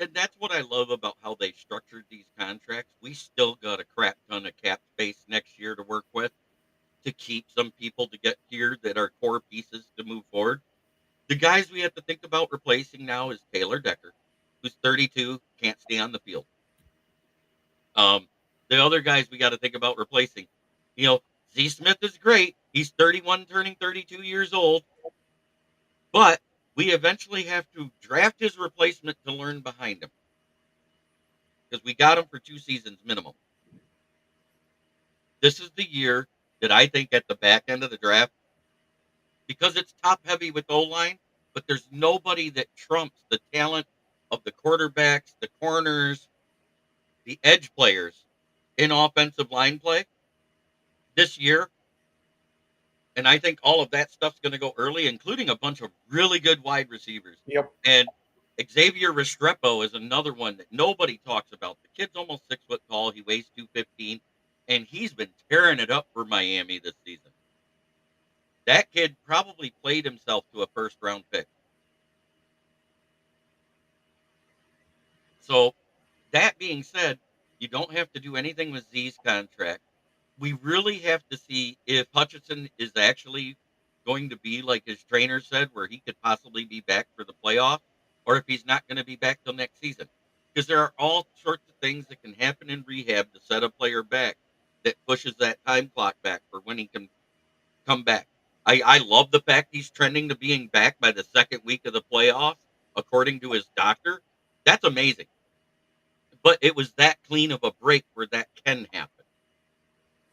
And that's what I love about how they structured these contracts. We still got a crap ton of cap space next year to work with to keep some people to get here that are core pieces to move forward. The guys we have to think about replacing now is Taylor Decker, who's 32, can't stay on the field. The other guys we got to think about replacing, Z Smith is great. He's 31, turning 32 years old. But we eventually have to draft his replacement to learn behind him. Because we got him for 2 seasons minimum. This is the year that I think at the back end of the draft, because it's top heavy with O-line, but there's nobody that trumps the talent of the quarterbacks, the corners, the edge players in offensive line play this year. And I think all of that stuff's going to go early, including a bunch of really good wide receivers. Yep. And Xavier Restrepo is another one that nobody talks about. The kid's almost 6 foot tall. He weighs 215, and he's been tearing it up for Miami this season. That kid probably played himself to a first-round pick. So, that being said, you don't have to do anything with Z's contract. We really have to see if Hutchinson is actually going to be like his trainer said, where he could possibly be back for the playoff, or if he's not going to be back till next season. Because there are all sorts of things that can happen in rehab to set a player back that pushes that time clock back for when he can come back. I love the fact he's trending to being back by the second week of the playoffs, according to his doctor. That's amazing. But it was that clean of a break where that can happen.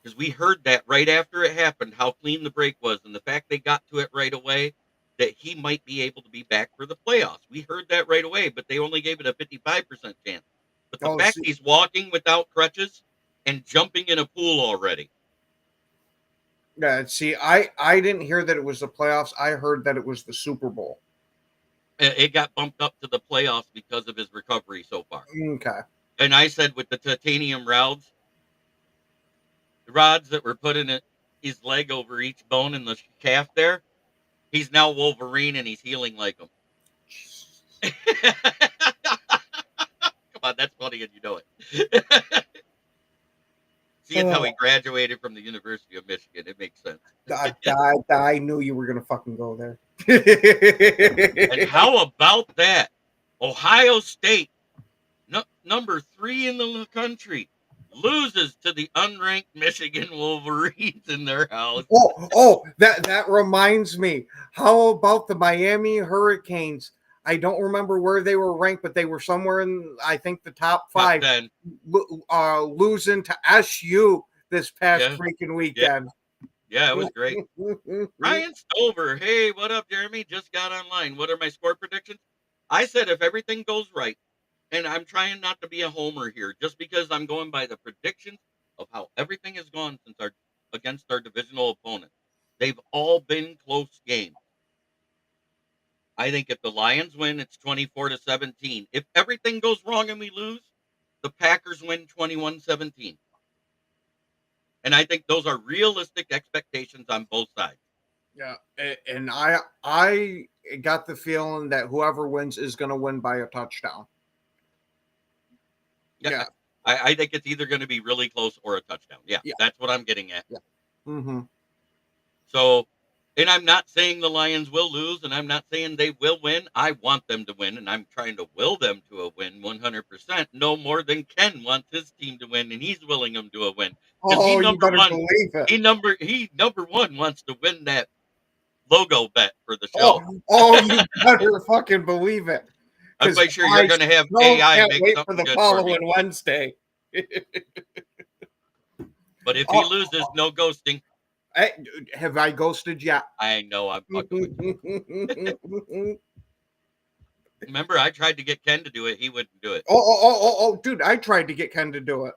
Because we heard that right after it happened, how clean the break was, and the fact they got to it right away, that he might be able to be back for the playoffs. We heard that right away, but they only gave it a 55% chance. But the fact he's walking without crutches and jumping in a pool already. Yeah, see, I didn't hear that it was the playoffs. I heard that it was the Super Bowl. It got bumped up to the playoffs because of his recovery so far. Okay. And I said with the titanium rods, the rods that were put in his leg over each bone in the calf there, he's now Wolverine and he's healing like him. Come on, that's funny and you know it. Seeing how he graduated from the University of Michigan, it makes sense. I knew you were going to fucking go there. And how about that? Ohio State, number 3 in the country, loses to the unranked Michigan Wolverines in their house. That reminds me. How about the Miami Hurricanes? I don't remember where they were ranked, but they were somewhere in, I think, the top 5. Top 10. Losing to SU this past freaking weekend. Yeah, it was great. Ryan Stover. Hey, what up, Jeremy? Just got online. What are my score predictions? I said if everything goes right, and I'm trying not to be a homer here, just because I'm going by the predictions of how everything has gone since our against our divisional opponents. They've all been close games. I think if the Lions win, it's 24-17. If everything goes wrong and we lose, the Packers win 21-17. And I think those are realistic expectations on both sides. Yeah, and I got the feeling that whoever wins is going to win by a touchdown. Yeah, Yeah, I think it's either going to be really close or a touchdown. Yeah, yeah, that's what I'm getting at. yeah. Mm-hmm. So, and I'm not saying the Lions will lose, and I'm not saying they will win. I want them to win, and I'm trying to will them to a win 100%. No more than Ken wants his team to win, and he's willing them to a win because Oh, you better believe it. he number one wants to win that logo bet for the Oh, show. oh, you better fucking believe it. I'm Because quite sure you're I going to have still AI can't make wait for something the good for me. following Wednesday. But if he Oh, loses, no ghosting. have I ghosted yet? I know I'm fucking with you. Remember, I tried to get Ken to do it. He wouldn't do it. Oh, dude, I tried to get Ken to do it.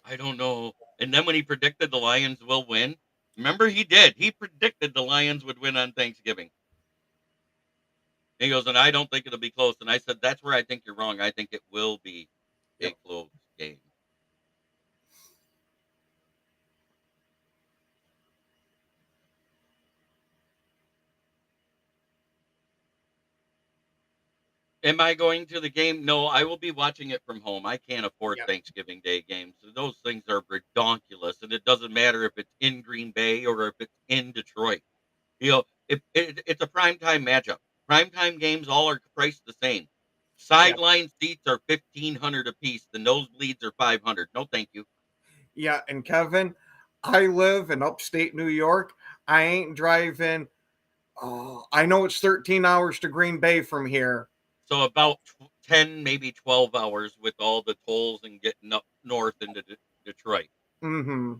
I don't know. And then when he predicted the Lions will win, remember he did. He predicted the Lions would win on Thanksgiving. He goes, and I don't think it'll be close. And I said, that's where I think you're wrong. I think it will be a Yep. close game. Am I going to the game? No, I will be watching it from home. I can't afford Yep. Thanksgiving Day games. Those things are redonkulous, and it doesn't matter if it's in Green Bay or if it's in Detroit. You know, it's a primetime matchup. Primetime games all are priced the same. Yep. Sideline seats are 1,500 apiece. The nosebleeds are 500. No, thank you. Yeah, and Kevin, I live in upstate New York. I ain't driving. Oh, I know it's 13 hours to Green Bay from here. So about 10, maybe 12 hours with all the tolls and getting up north into Detroit. Mm-hmm.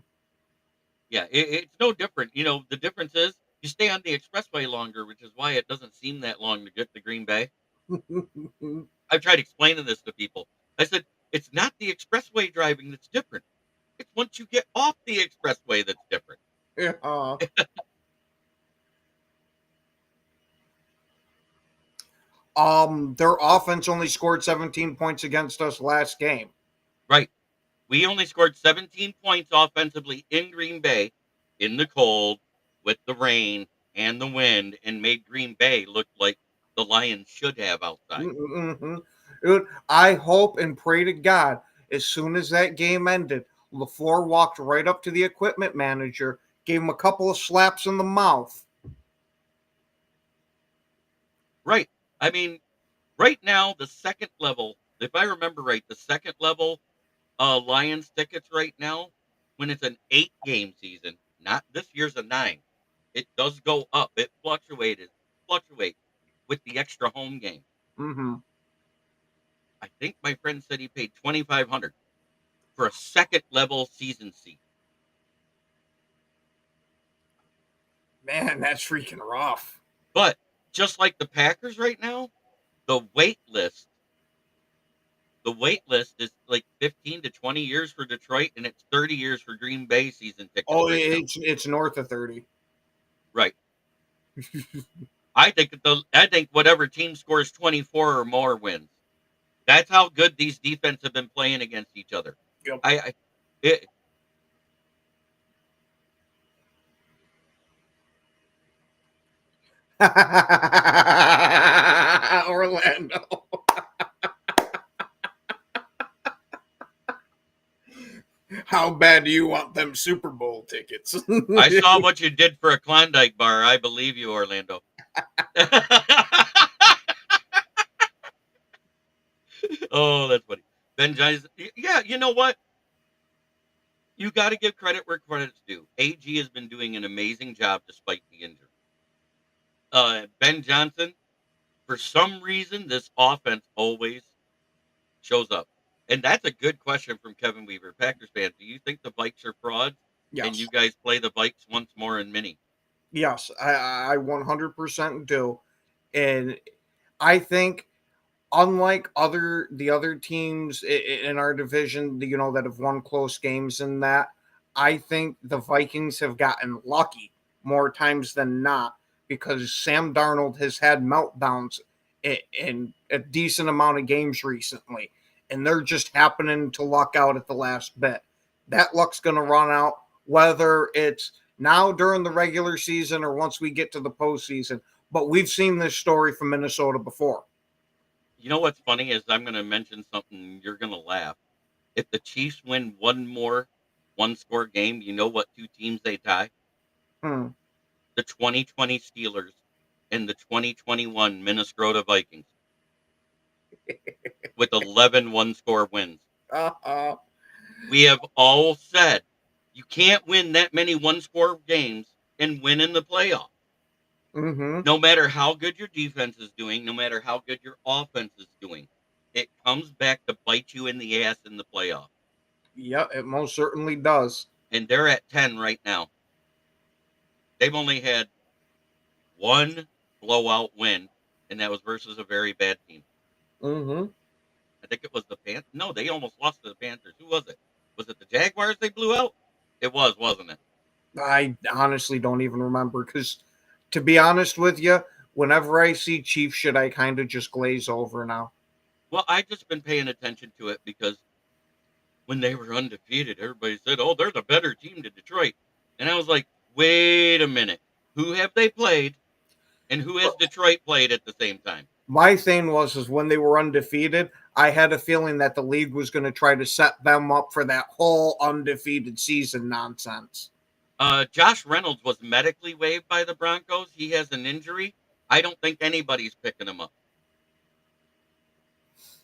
Yeah, it's no different. You know, the difference is you stay on the expressway longer, which is why it doesn't seem that long to get to Green Bay. I've tried explaining this to people. I said, it's not the expressway driving that's different. It's once you get off the expressway that's different. Yeah. Their offense only scored 17 points against us last game. Right. We only scored 17 points offensively in Green Bay in the cold with the rain and the wind and made Green Bay look like the Lions should have outside. Mm-hmm. Dude, I hope and pray to God as soon as that game ended, LaFleur walked right up to the equipment manager, gave him a couple of slaps in the mouth. Right. I mean, right now, the second level, if I remember right, the second level Lions tickets right now, when it's an 8-game season, not this year's a 9, it does go up. It fluctuates with the extra home game. Mm-hmm. I think my friend said he paid 2,500 for a second level season seat. Man, that's freaking rough. But just like the Packers right now, the wait list is like 15 to 20 years for Detroit, and it's 30 years for Green Bay season tickets Oh, right now. it's north of 30. Right. I think whatever team scores 24 or more wins. That's how good these defenses have been playing against each other. Yep. It, Orlando. How bad do you want them Super Bowl tickets? I saw what you did for a Klondike bar. I believe you, Orlando. Oh, that's funny. Ben Johnson. Yeah, you know what? You got to give credit where credit's due. AG has been doing an amazing job despite the injury. Ben Johnson, for some reason, this offense always shows up. And that's a good question from Kevin Weaver, Packers fan. Do you think the Vikes are frauds? And you Yes. guys play the Vikes once more in mini? Yes, I 100% do. And I think unlike the other teams in our division, that have won close games in that, I think the Vikings have gotten lucky more times than not because Sam Darnold has had meltdowns in a decent amount of games recently, and they're just happening to luck out at the last bit. That luck's going to run out whether it's now during the regular season or once we get to the postseason. But we've seen this story from Minnesota before. You know what's funny is I'm going to mention something you're going to laugh. If the Chiefs win one more one-score game, you know what two teams they tie? Hmm. The 2020 Steelers and the 2021 Minnesota Vikings with 11 one-score wins. Uh-uh. We have all said you can't win that many one-score games and win in the playoffs. Mm-hmm. No matter how good your defense is doing, no matter how good your offense is doing, it comes back to bite you in the ass in the playoffs. Yeah, it most certainly does. And they're at 10 right now. They've only had one blowout win, and that was versus a very bad team. Mm-hmm. I think it was the Panthers. No, they almost lost to the Panthers. Who was it? Was it the Jaguars they blew out? It was, wasn't it? I honestly don't even remember because, to be honest with you, whenever I see Chief shit, I kind of just glaze over now. Well, I've just been paying attention to it because when they were undefeated, everybody said, "Oh, they're the better team to Detroit," and I was like, "Wait a minute, who have they played, and who has Detroit played at the same time?" My thing was when they were undefeated, I had a feeling that the league was going to try to set them up for that whole undefeated season nonsense. Josh Reynolds was medically waived by the Broncos. He has an injury. I don't think anybody's picking him up.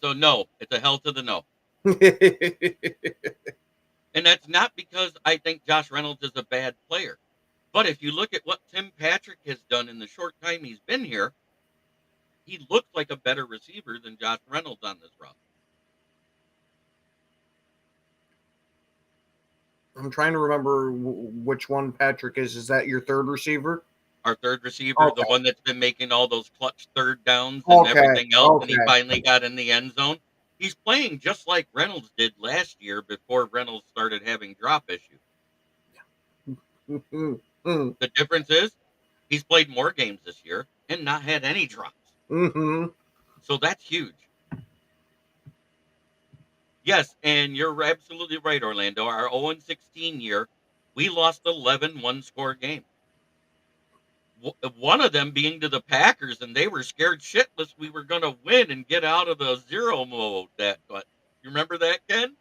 So no, it's a hell to the no. And that's not because I think Josh Reynolds is a bad player. But if you look at what Tim Patrick has done in the short time he's been here, he looks like a better receiver than Josh Reynolds on this roster. I'm trying to remember which one Patrick is. Is that your third receiver? Our third receiver, the Okay. one that's been making all those clutch third downs and everything else, and he Okay. finally got in the end zone. He's playing just like Reynolds did last year before Reynolds started having drop issues. Mm-hmm. The difference is he's played more games this year and not had any drops. Mm-hmm. So that's huge. Yes, and you're absolutely right, Orlando. Our 0-16 year, we lost 11 one-score games. One of them being to the Packers, and they were scared shitless we were going to win and get out of the zero mode. But you remember that, Ken?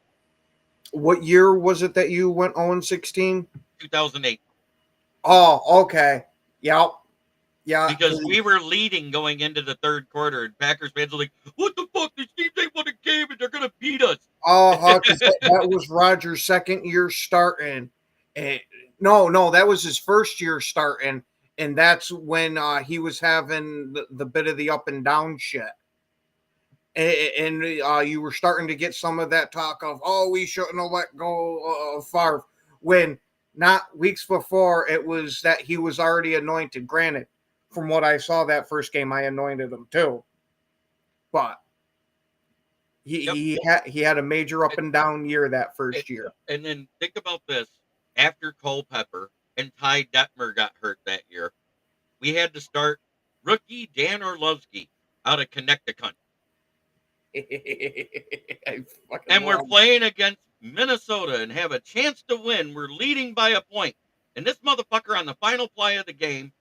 What year was it that you went 0-16? 2008. Oh, okay. Yep. Yeah. Because we were leading going into the third quarter, and Packers fans were like, "What the fuck? These teams ain't won a game, and they're going to beat us." Because that was Rodgers' second year starting. And no, that was his first year starting, and that's when he was having the bit of the up and down shit. And you were starting to get some of that talk of, oh, we shouldn't have let go of Favre. When not weeks before, it was that he was already anointed. Granted, from what I saw that first game, I anointed him too. But he had a major up and down year that first year. And then think about this. After Culpepper and Ty Detmer got hurt that year, we had to start rookie Dan Orlovsky out of Connecticut. And we're playing against Minnesota and have a chance to win. We're leading by a point. And this motherfucker on the final play of the game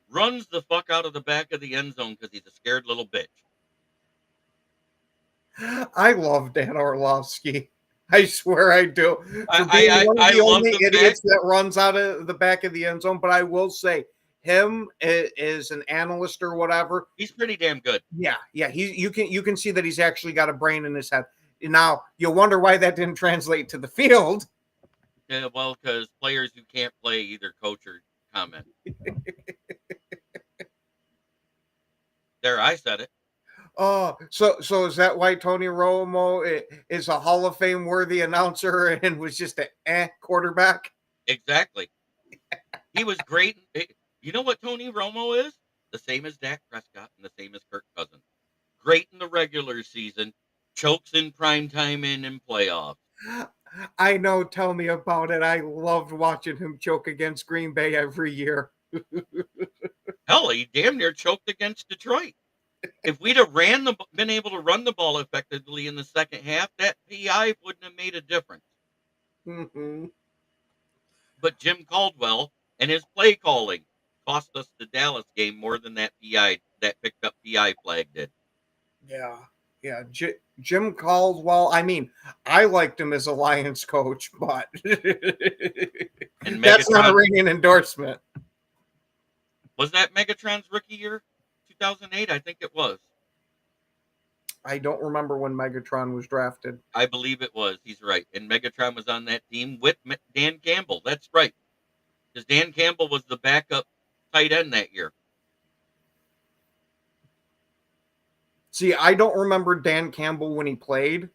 runs the fuck out of the back of the end zone because he's a scared little bitch. I love Dan Orlovsky. I swear I do. For being one of I the love only the idiots that runs out of the back of the end zone. But I will say, him as an analyst or whatever, he's pretty damn good. Yeah. You can see that he's actually got a brain in his head. Now you wonder why that didn't translate to the field. Yeah, well, because players who can't play either coach or comment. There, I said it. Oh, so is that why Tony Romo is a Hall of Fame worthy announcer and was just a quarterback? Exactly. He was great. You know what Tony Romo is? The same as Dak Prescott and the same as Kirk Cousins. Great in the regular season, chokes in prime time and in playoffs. I know. Tell me about it. I loved watching him choke against Green Bay every year. Hell, he damn near choked against Detroit. If we'd have been able to run the ball effectively in the second half, that PI wouldn't have made a difference. Mm-hmm. But Jim Caldwell and his play calling cost us the Dallas game more than that picked up PI flag did. Yeah, yeah. Jim Caldwell. I mean, I liked him as a Lions coach, but And that's not a Megatron, ringing endorsement. was that Megatron's rookie year, 2008? I think it was. I don't remember when Megatron was drafted. I believe it was. He's right. And Megatron was on that team with Dan Campbell. That's right. Because Dan Campbell was the backup tight end that year. See, I don't remember Dan Campbell when he played,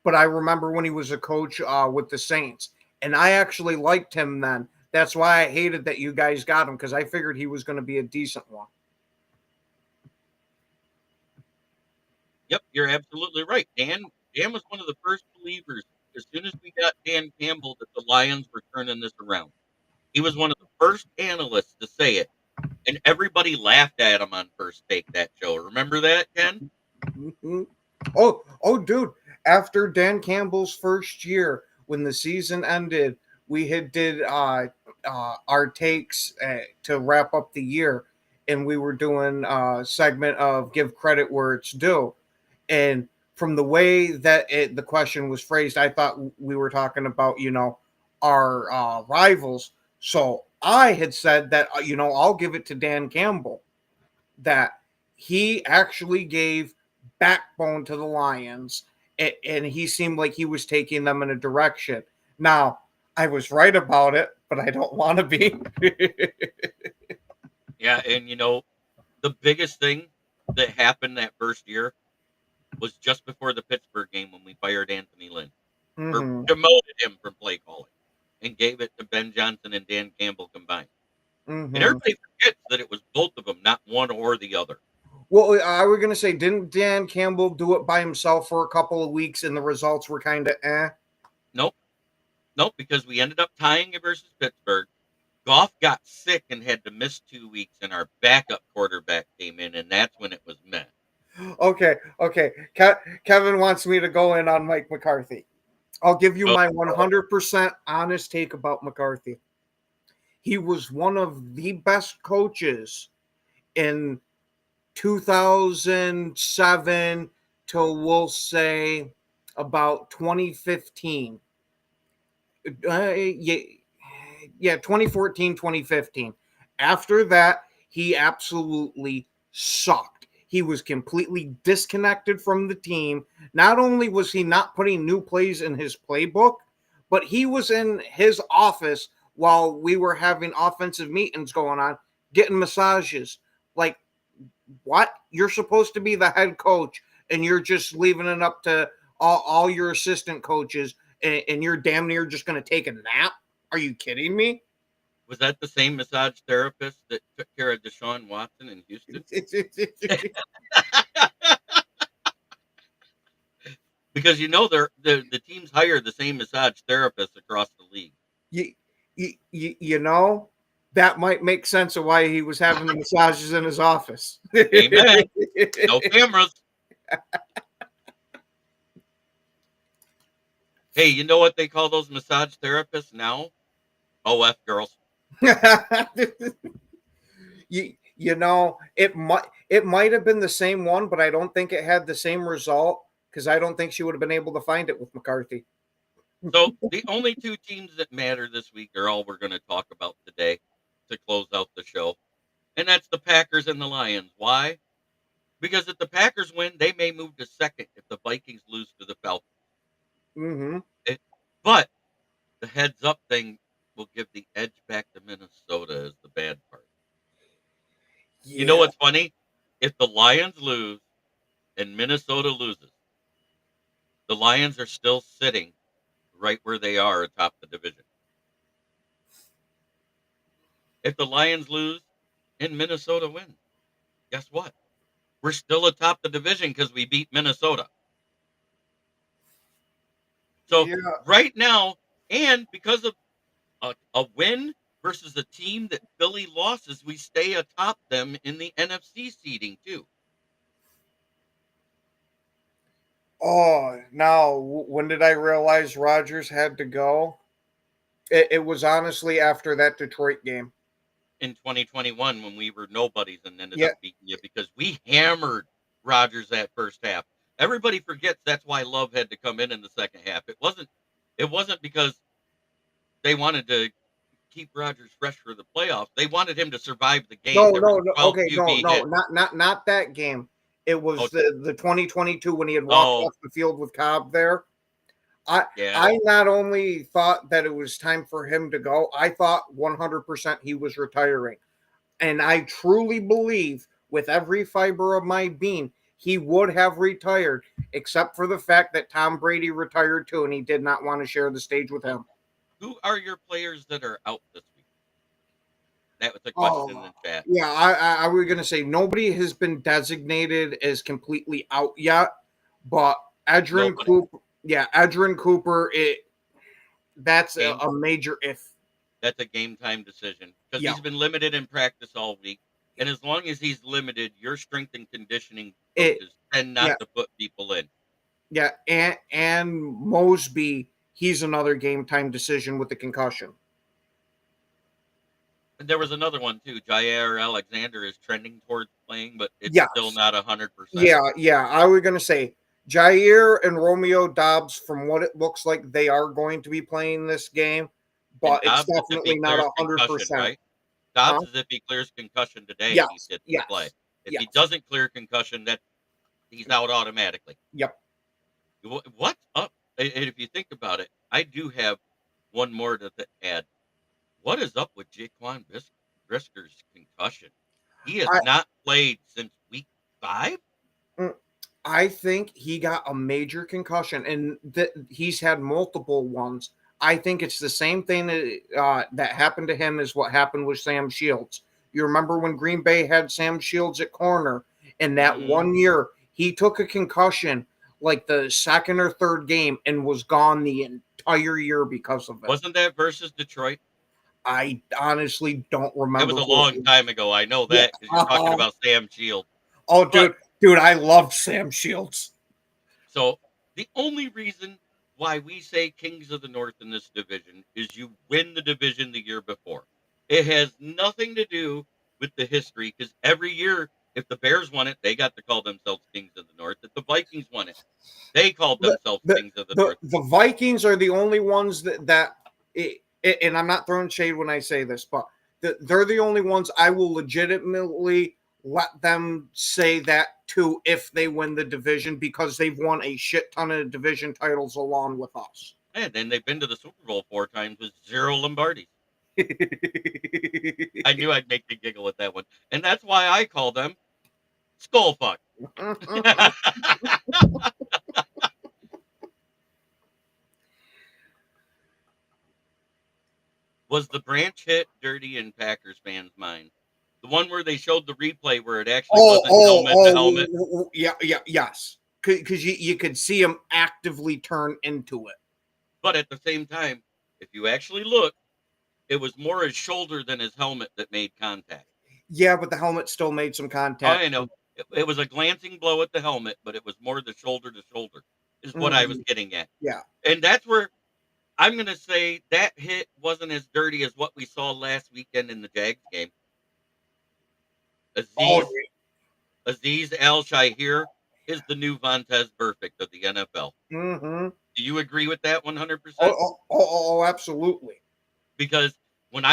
but I remember when he was a coach with the Saints. And I actually liked him then. That's why I hated that you guys got him, because I figured he was going to be a decent one. Yep, you're absolutely right. Dan was one of the first believers as soon as we got Dan Campbell that the Lions were turning this around. He was one of the first analysts to say it. And everybody laughed at him on First Take that show. Remember that, Ken? Mm-hmm. Oh, dude! After Dan Campbell's first year, when the season ended, we did our takes to wrap up the year, and we were doing a segment of give credit where it's due. And from the way that the question was phrased, I thought we were talking about our rivals. So I had said that I'll give it to Dan Campbell that he actually gave backbone to the Lions, and he seemed like he was taking them in a direction. Now, I was right about it, but I don't want to be. Yeah, and the biggest thing that happened that first year was just before the Pittsburgh game when we fired Anthony Lynn. Or Mm-hmm. demoted him from play calling and gave it to Ben Johnson and Dan Campbell combined. And Mm-hmm. everybody forgets that it was both of them, not one or the other. Well, I was going to say, didn't Dan Campbell do it by himself for a couple of weeks, and the results were kind of eh? Nope. Nope, because we ended up tying it versus Pittsburgh. Goff got sick and had to miss 2 weeks, and our backup quarterback came in, and that's when it was meh. Okay. Kevin wants me to go in on Mike McCarthy. I'll give you my 100% honest take about McCarthy. He was one of the best coaches in 2007 till, we'll say, about 2015. Yeah, 2014, 2015. After that, he absolutely sucked. He was completely disconnected from the team. Not only was he not putting new plays in his playbook, but he was in his office while we were having offensive meetings going on, getting massages. Like, what? You're supposed to be the head coach, and you're just leaving it up to all your assistant coaches, and you're damn near just going to take a nap? Are you kidding me? Was that the same massage therapist that took care of Deshaun Watson in Houston? Because the teams hire the same massage therapist across the league. That might make sense of why he was having the massages in his office. Amen. No cameras. Hey, you know what they call those massage therapists now? OF girls. It might have been the same one, but I don't think it had the same result, because I don't think she would have been able to find it with McCarthy. So the only two teams that matter this week are all we're going to talk about today to close out the show. And that's the Packers and the Lions. Why? Because if the Packers win, they may move to second if the Vikings lose to the Falcons. Mm-hmm. But the heads up thing will give the edge back to Minnesota is the bad part. Yeah. You know what's funny? If the Lions lose Minnesota loses, the Lions are still sitting right where they are atop the division. If the Lions lose and Minnesota wins, guess what? We're still atop the division because we beat Minnesota. So Yeah. right now, and because of a win versus a team that Philly losses, we stay atop them in the NFC seeding too. Oh, now when did I realize Rodgers had to go? It was honestly after that Detroit game. In 2021 when we were nobodies and ended Yeah. up beating you because we hammered Rodgers that first half. Everybody forgets that's why Love had to come in the second half. It wasn't because they wanted to keep Rodgers fresh for the playoffs. They wanted him to survive the game. No, There was no, no. 12 Okay, no, QB no, hits. not that game. It Oh, was the 2022 when he had walked oh, off the field with Cobb there. I yeah. I not only thought that it was time for him to go, I thought 100% he was retiring. And I truly believe with every fiber of my being he would have retired, except for the fact that Tom Brady retired too, and he did not want to share the stage with him. Who are your players that are out this week? That was a question in Oh, the chat. yeah. I was gonna say nobody has been designated as completely out yet, but Edrin Nobody. Cooper, yeah, Edrin Cooper, that's Game. a major if. That's a game time decision because Yeah, he's been limited in practice all week. And as long as he's limited, your strength and conditioning it, coaches tend yeah, not to put people in. yeah, and Mosby, he's another game time decision with the concussion. And there was another one too. Jair Alexander is trending towards playing, but it's still Yes, not 100%. yeah. I was gonna say Jair and Romeo Dobbs, from what it looks like, they are going to be playing this game, And but it's Dobbs is if he definitely not clears a hundred concussion, percent. right? Huh? Dobbs is if he clears concussion today, he Yes, gets to play. yes, If he yes. doesn't clear concussion, that he's out automatically. Yep. What's up? And if you think about it, I do have one more to add. What is up with Jaquan Brisker's concussion? He has I not played since week 5. mm, I think he got a major concussion, and he's had multiple ones. I think it's the same thing that happened to him as what happened with Sam Shields. You remember when Green Bay had Sam Shields at corner, and that Hmm. one year he took a concussion like the second or third game and was gone the entire year because of it. Wasn't that versus Detroit? I honestly don't It was remember a who it long was. time ago. I know Yeah. that because you're talking about Sam Shields. Oh, But dude, I love Sam Shields. so the only reason why we say Kings of the North in this division is you win the division the year before. It has nothing to do with the history because every year, if the Bears won it, they got to call themselves Kings of the North. If the Vikings won it, they called the themselves the Kings of the the, North. the Vikings are the only ones and I'm not throwing shade when I say this, but they're the only ones I will legitimately let them say that too if they win the division because they've won a shit ton of division titles along with us. And then they've been to the Super Bowl 4 times with 0 Lombardis. I knew I'd make you giggle with that one. And that's why I call them Skullfuck. Was the branch hit dirty in Packers fans' minds? The one where they showed the replay where it actually wasn't helmet to helmet. Yeah, yes. Because you could see him actively turn into it. But at the same time, if you actually look, it was more his shoulder than his helmet that made contact. Yeah, but the helmet still made some Oh, contact. I know. It was a glancing blow at the helmet, but it was more the shoulder to shoulder, is what I was Mhm. getting at. Yeah. And that's where I'm going to say that hit wasn't as dirty as what we saw last weekend in the Jags game. Oh, Aziz Al-Shahir is the new Vontez Burfict of the NFL. mm-hmm. Do you agree with that 100%? Absolutely. Because when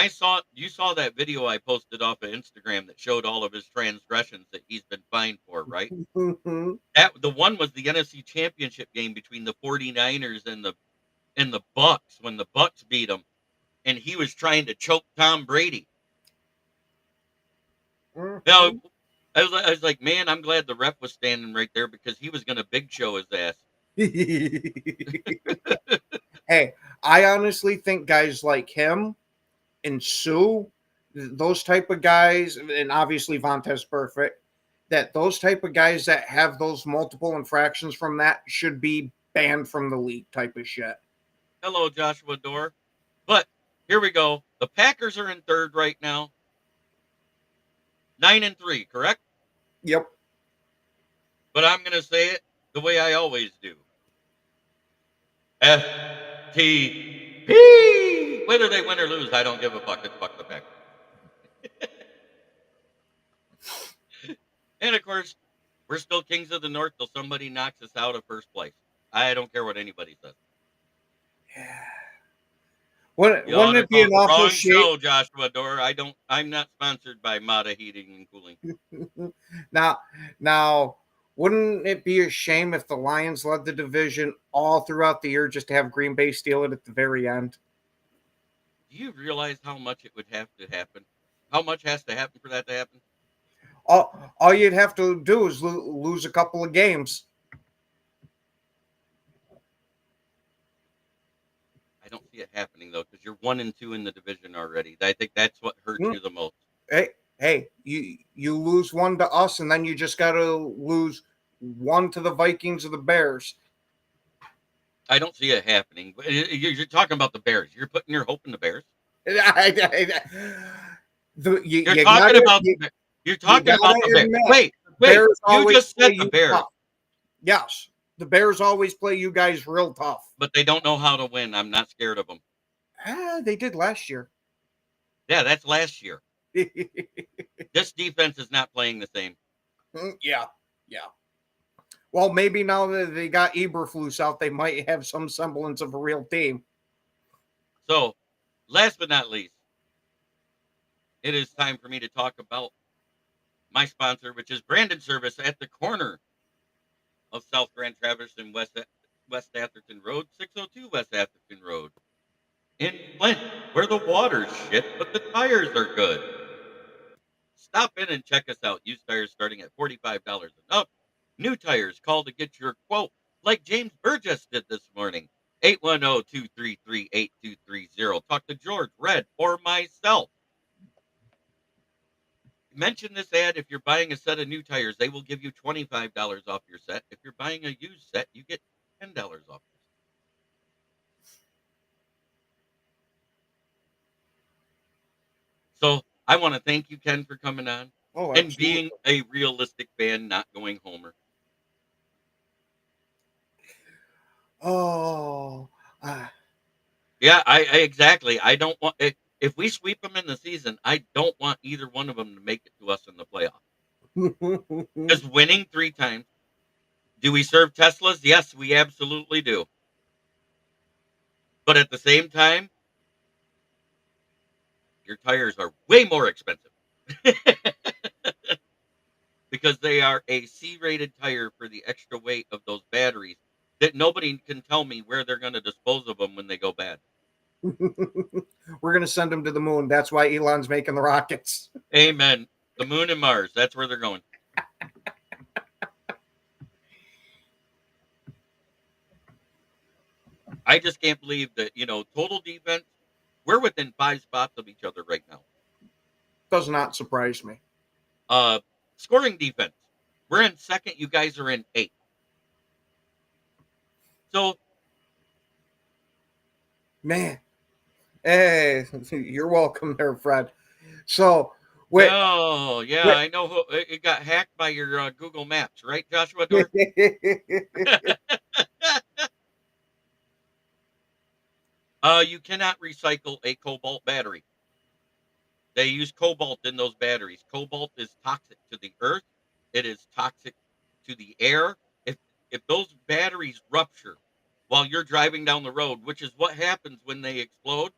you saw that video I posted off of Instagram that showed all of his transgressions that he's been fined for, right? Mm-hmm. The one was the NFC Championship game between the 49ers and the Bucks when the Bucks beat him and he was trying to choke Tom Brady. Mm-hmm. Now, I was like, man, I'm glad the ref was standing right there because he was going to big show his ass. Hey, I honestly think guys like him and Sue, those type of guys, and obviously Vontez Perfect, that those type of guys that have those multiple infractions from that should be banned from the league type of shit. Hello, Joshua Dorr. But here we go. The Packers are in third right now. 9-3, correct? Yep. But I'm going to say it the way I always do. FTP. Whether they win or lose, I don't give a fuck. It's fuck the Packers. And of course, we're still kings of the North till somebody knocks us out of first place. I don't care what anybody says. You ought Wouldn't to it be call an the awful wrong shape? show, Joshua Dorr. I'm not sponsored by Mata Heating and Cooling. Now, wouldn't it be a shame if the Lions led the division all throughout the year just to have Green Bay steal it at the very end? Do you realize how much it would have to happen? How much has to happen for that to happen? All you'd have to do is lose a couple of games. I don't see it happening though, because you're 1-2 in the division already. I think that's what hurts you the most. Hey, you lose one to us, and then you just got to lose one to the Vikings or the Bears. I don't see it happening. You're talking about the Bears. You're putting your hope in the Bears. You're You're talking about the Bears. Wait. Bears You just said the Bears. Tough. Yes, the Bears always play you guys real tough. But they don't know how to win. I'm not scared of them. They did last year. Yeah, that's last year. This defense is not playing the same. Yeah. Well, maybe now that they got Eberflus out, they might have some semblance of a real team. So, last but not least, it is time for me to talk about my sponsor, which is Brandon Service at the corner of South Grand Traverse and West Atherton Road, 602 West Atherton Road. In Flint, where the water's shit, but the tires are good. Stop in and check us out. Used tires starting at $45 and up. New tires, call to get your quote, like James Burgess did this morning. 810-233-8230. Talk to George, Red, or myself. Mention this ad. If you're buying a set of new tires, they will give you $25 off your set. If you're buying a used set, you get $10 off. So I want to thank you, Ken, for coming on and being a realistic fan, not going homer. Yeah, I exactly. I don't want if we sweep them in the season, I don't want either one of them to make it to us in the playoffs. Because winning 3 times. Do we serve Teslas? Yes, we absolutely do. But at the same time, your tires are way more expensive. Because they are a C-rated tire for the extra weight of those batteries that nobody can tell me where they're going to dispose of them when they go bad. We're going to send them to the moon. That's why Elon's making the rockets. Amen. The moon and Mars. That's where they're going. I just can't believe that, total defense, we're within 5 spots of each other right now. Does not surprise me. Scoring defense, we're in 2nd. You guys are in 8th. So, man, hey, you're welcome there, Fred. So, I know it got hacked by your Google Maps, right, Joshua? You cannot recycle a cobalt battery. They use cobalt in those batteries. Cobalt is toxic to the earth. It is toxic to the air. If those batteries rupture while you're driving down the road, which is what happens when they explode,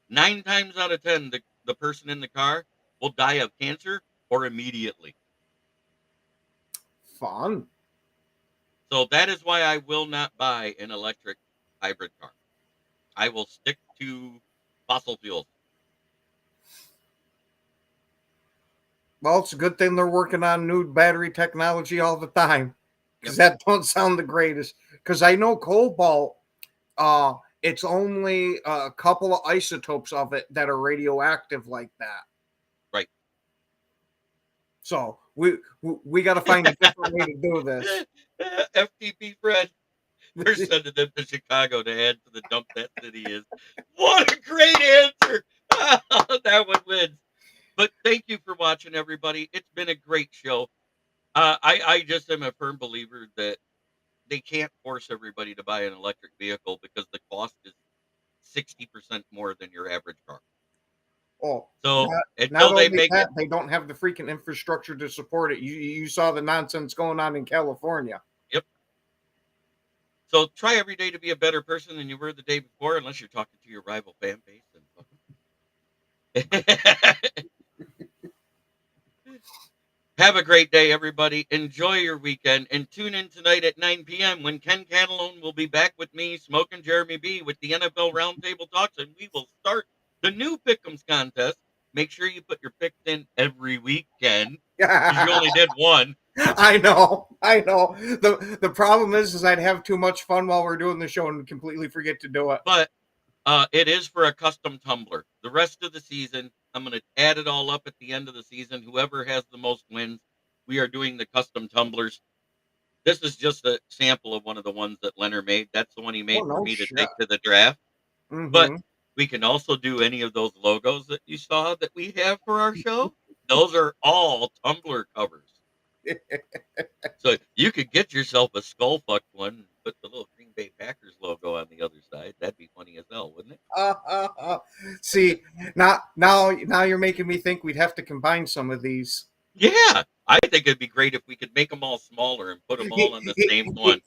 9 times out of 10, the person in the car will die of cancer or immediately. Fun. So that is why I will not buy an electric hybrid car. I will stick to fossil fuels. Well, it's a good thing they're working on new battery technology all the time, because Yep. that don't sound the greatest. Because I know cobalt, it's only a couple of isotopes of it that are radioactive like that. Right. So we got to find a different way to do this. FTP Fred. We're sending them to Chicago to add to the dump that city is. What a great answer! That one wins. But thank you for watching, everybody. It's been a great show. I just am a firm believer that they can't force everybody to buy an electric vehicle because the cost is 60% more than your average car. Oh, So not until they only make that, it, they don't have the freaking infrastructure to support it. You saw the nonsense going on in California. yep. So try every day to be a better person than you were the day before, unless you're talking to your rival fan base. Have a great day, everybody. Enjoy your weekend and tune in tonight at 9 p.m. when Ken Catalone will be back with me, Smoking Jeremy B, with the NFL Roundtable Talks, and we will start the new Pick'ems contest. Make sure you put your picks in every weekend because you only did one. I know. The problem is I'd have too much fun while we're doing the show and completely forget to do it. But it is for a custom tumbler. The rest of the season, I'm going to add it all up at the end of the season. Whoever has the most wins, we are doing the custom tumblers. This is just a sample of one of the ones that Leonard made. That's the one he Oh made for no me to shit. take to the draft. But Mm-hmm. we can also do any of those logos that you saw that we have for our show. Those are all tumbler covers. So you could get yourself a skull fuck one and put the little Green Bay Packers logo on the other side. That'd be funny as hell, wouldn't it? See, now you're making me think we'd have to combine some of these. Yeah, I think it'd be great if we could make them all smaller and put them all on the same one.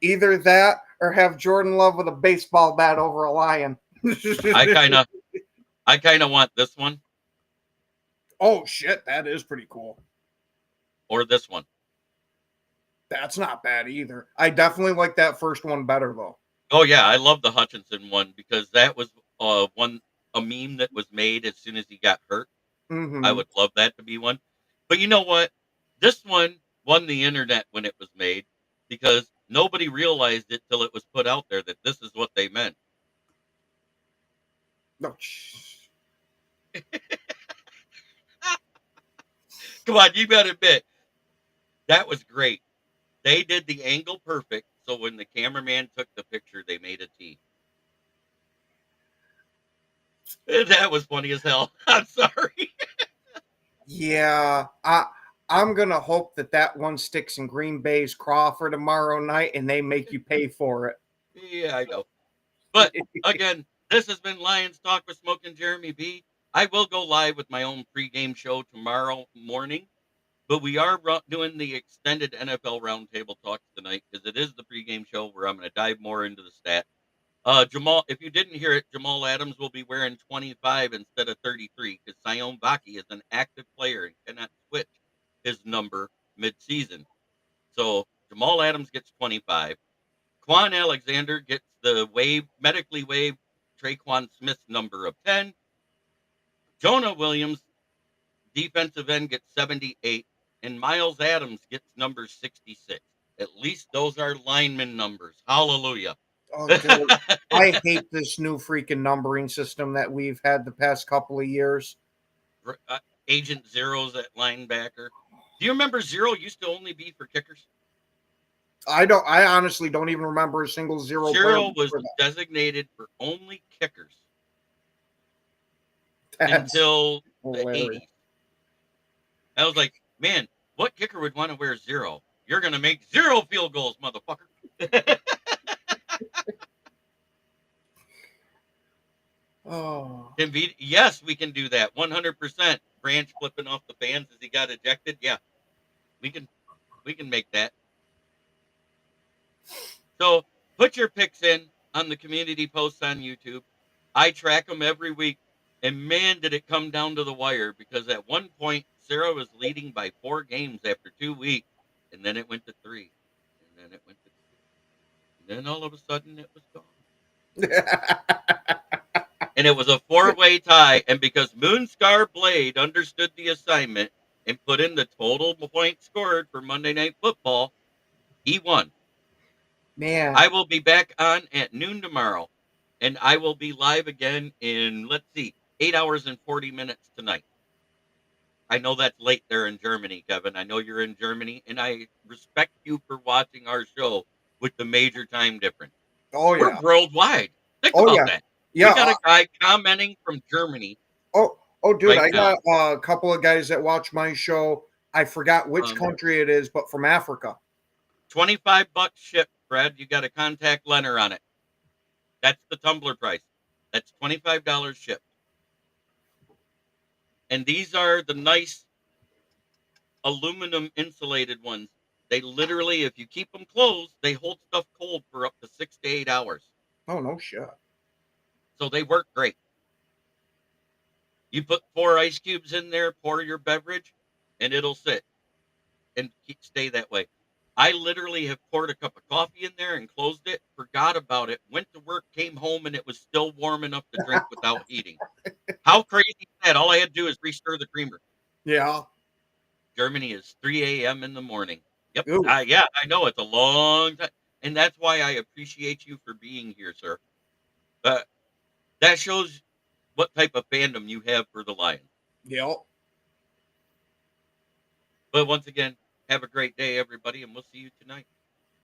Either that or have Jordan Love with a baseball bat over a lion. I kind of want this one Oh shit, that is pretty cool. or this one. That's not bad either. I definitely like that first one better though. Oh yeah, I love the Hutchinson one because that was a meme that was made as soon as he got hurt. I Mm-hmm. would love that to be one. But you know what? This one won the internet when it was made because nobody realized it till it was put out there that this is what they meant. No. Come on, you gotta admit that was great. They did the angle perfect, so when the cameraman took the picture, they made a T. That was funny as hell. I'm sorry. Yeah, I'm gonna hope that one sticks in Green Bay's craw for tomorrow night, and they make you pay for it. Yeah, I know. But again, this has been Lions Talk with Smoking Jeremy B. I will go live with my own pregame show tomorrow morning, but we are doing the extended NFL Roundtable Talks tonight because it is the pregame show where I'm going to dive more into the stat. Jamal, if you didn't hear it, Jamal Adams will be wearing 25 instead of 33 because Sion Baki is an active player and cannot switch his number mid-season. So Jamal Adams gets 25. Quan Alexander gets the medically waived Traquan Smith's number of 10. Jonah Williams, defensive end, gets 78. And Miles Adams gets number 66. At least those are lineman numbers. Hallelujah. Oh, dude, I hate this new freaking numbering system that we've had the past couple of years. Agent Zero's at linebacker. Do you remember Zero used to only be for kickers? I honestly don't even remember a single zero player Zero was before that. designated for only kickers That's until the hilarious. 80s. I was like, man, what kicker would want to wear zero? You're going to make 0 field goals, motherfucker. Oh, Yes, we can do that. 100%. Branch flipping off the fans as he got ejected. Yeah, we can make that. So put your picks in on the community posts on YouTube. I track them every week. And man, did it come down to the wire because at one point, Sarah was leading by 4 games after 2 weeks. And then it went to 3. And then it went to 2. And then all of a sudden it was gone. And and it was a 4-way tie. And because Moonscar Blade understood the assignment and put in the total points scored for Monday Night Football, he won. Man, I will be back on at noon tomorrow, and I will be live again in, let's see, 8 hours and 40 minutes tonight. I know that's late there in Germany, Kevin. I know you're in Germany, and I respect you for watching our show with the major time difference. oh We're yeah, worldwide. Think oh about yeah, that. We yeah. got a guy commenting from Germany Oh, dude, right I now. got a couple of guys that watch my show. I forgot which country it is, but from Africa. $25 shipped, Fred. You got to contact Leonard on it. That's the tumbler price. That's $25 shipped. And these are the nice aluminum insulated ones. They literally, if you keep them closed, they hold stuff cold for up to 6 to 8 hours. Oh no shit. So they work great. You put 4 ice cubes in there, pour your beverage, and it'll sit and stay that way. I literally have poured a cup of coffee in there and closed it, forgot about it, went to work, came home, and it was still warm enough to drink without heating. How crazy is that? All I had to do is restir the creamer. Yeah. Germany is 3 a.m. in the morning. Yep. Ooh. Yeah, I know it's a long time. And that's why I appreciate you for being here, sir. But that shows what type of fandom you have for the Lions. Yep. But once again, have a great day, everybody, and we'll see you tonight.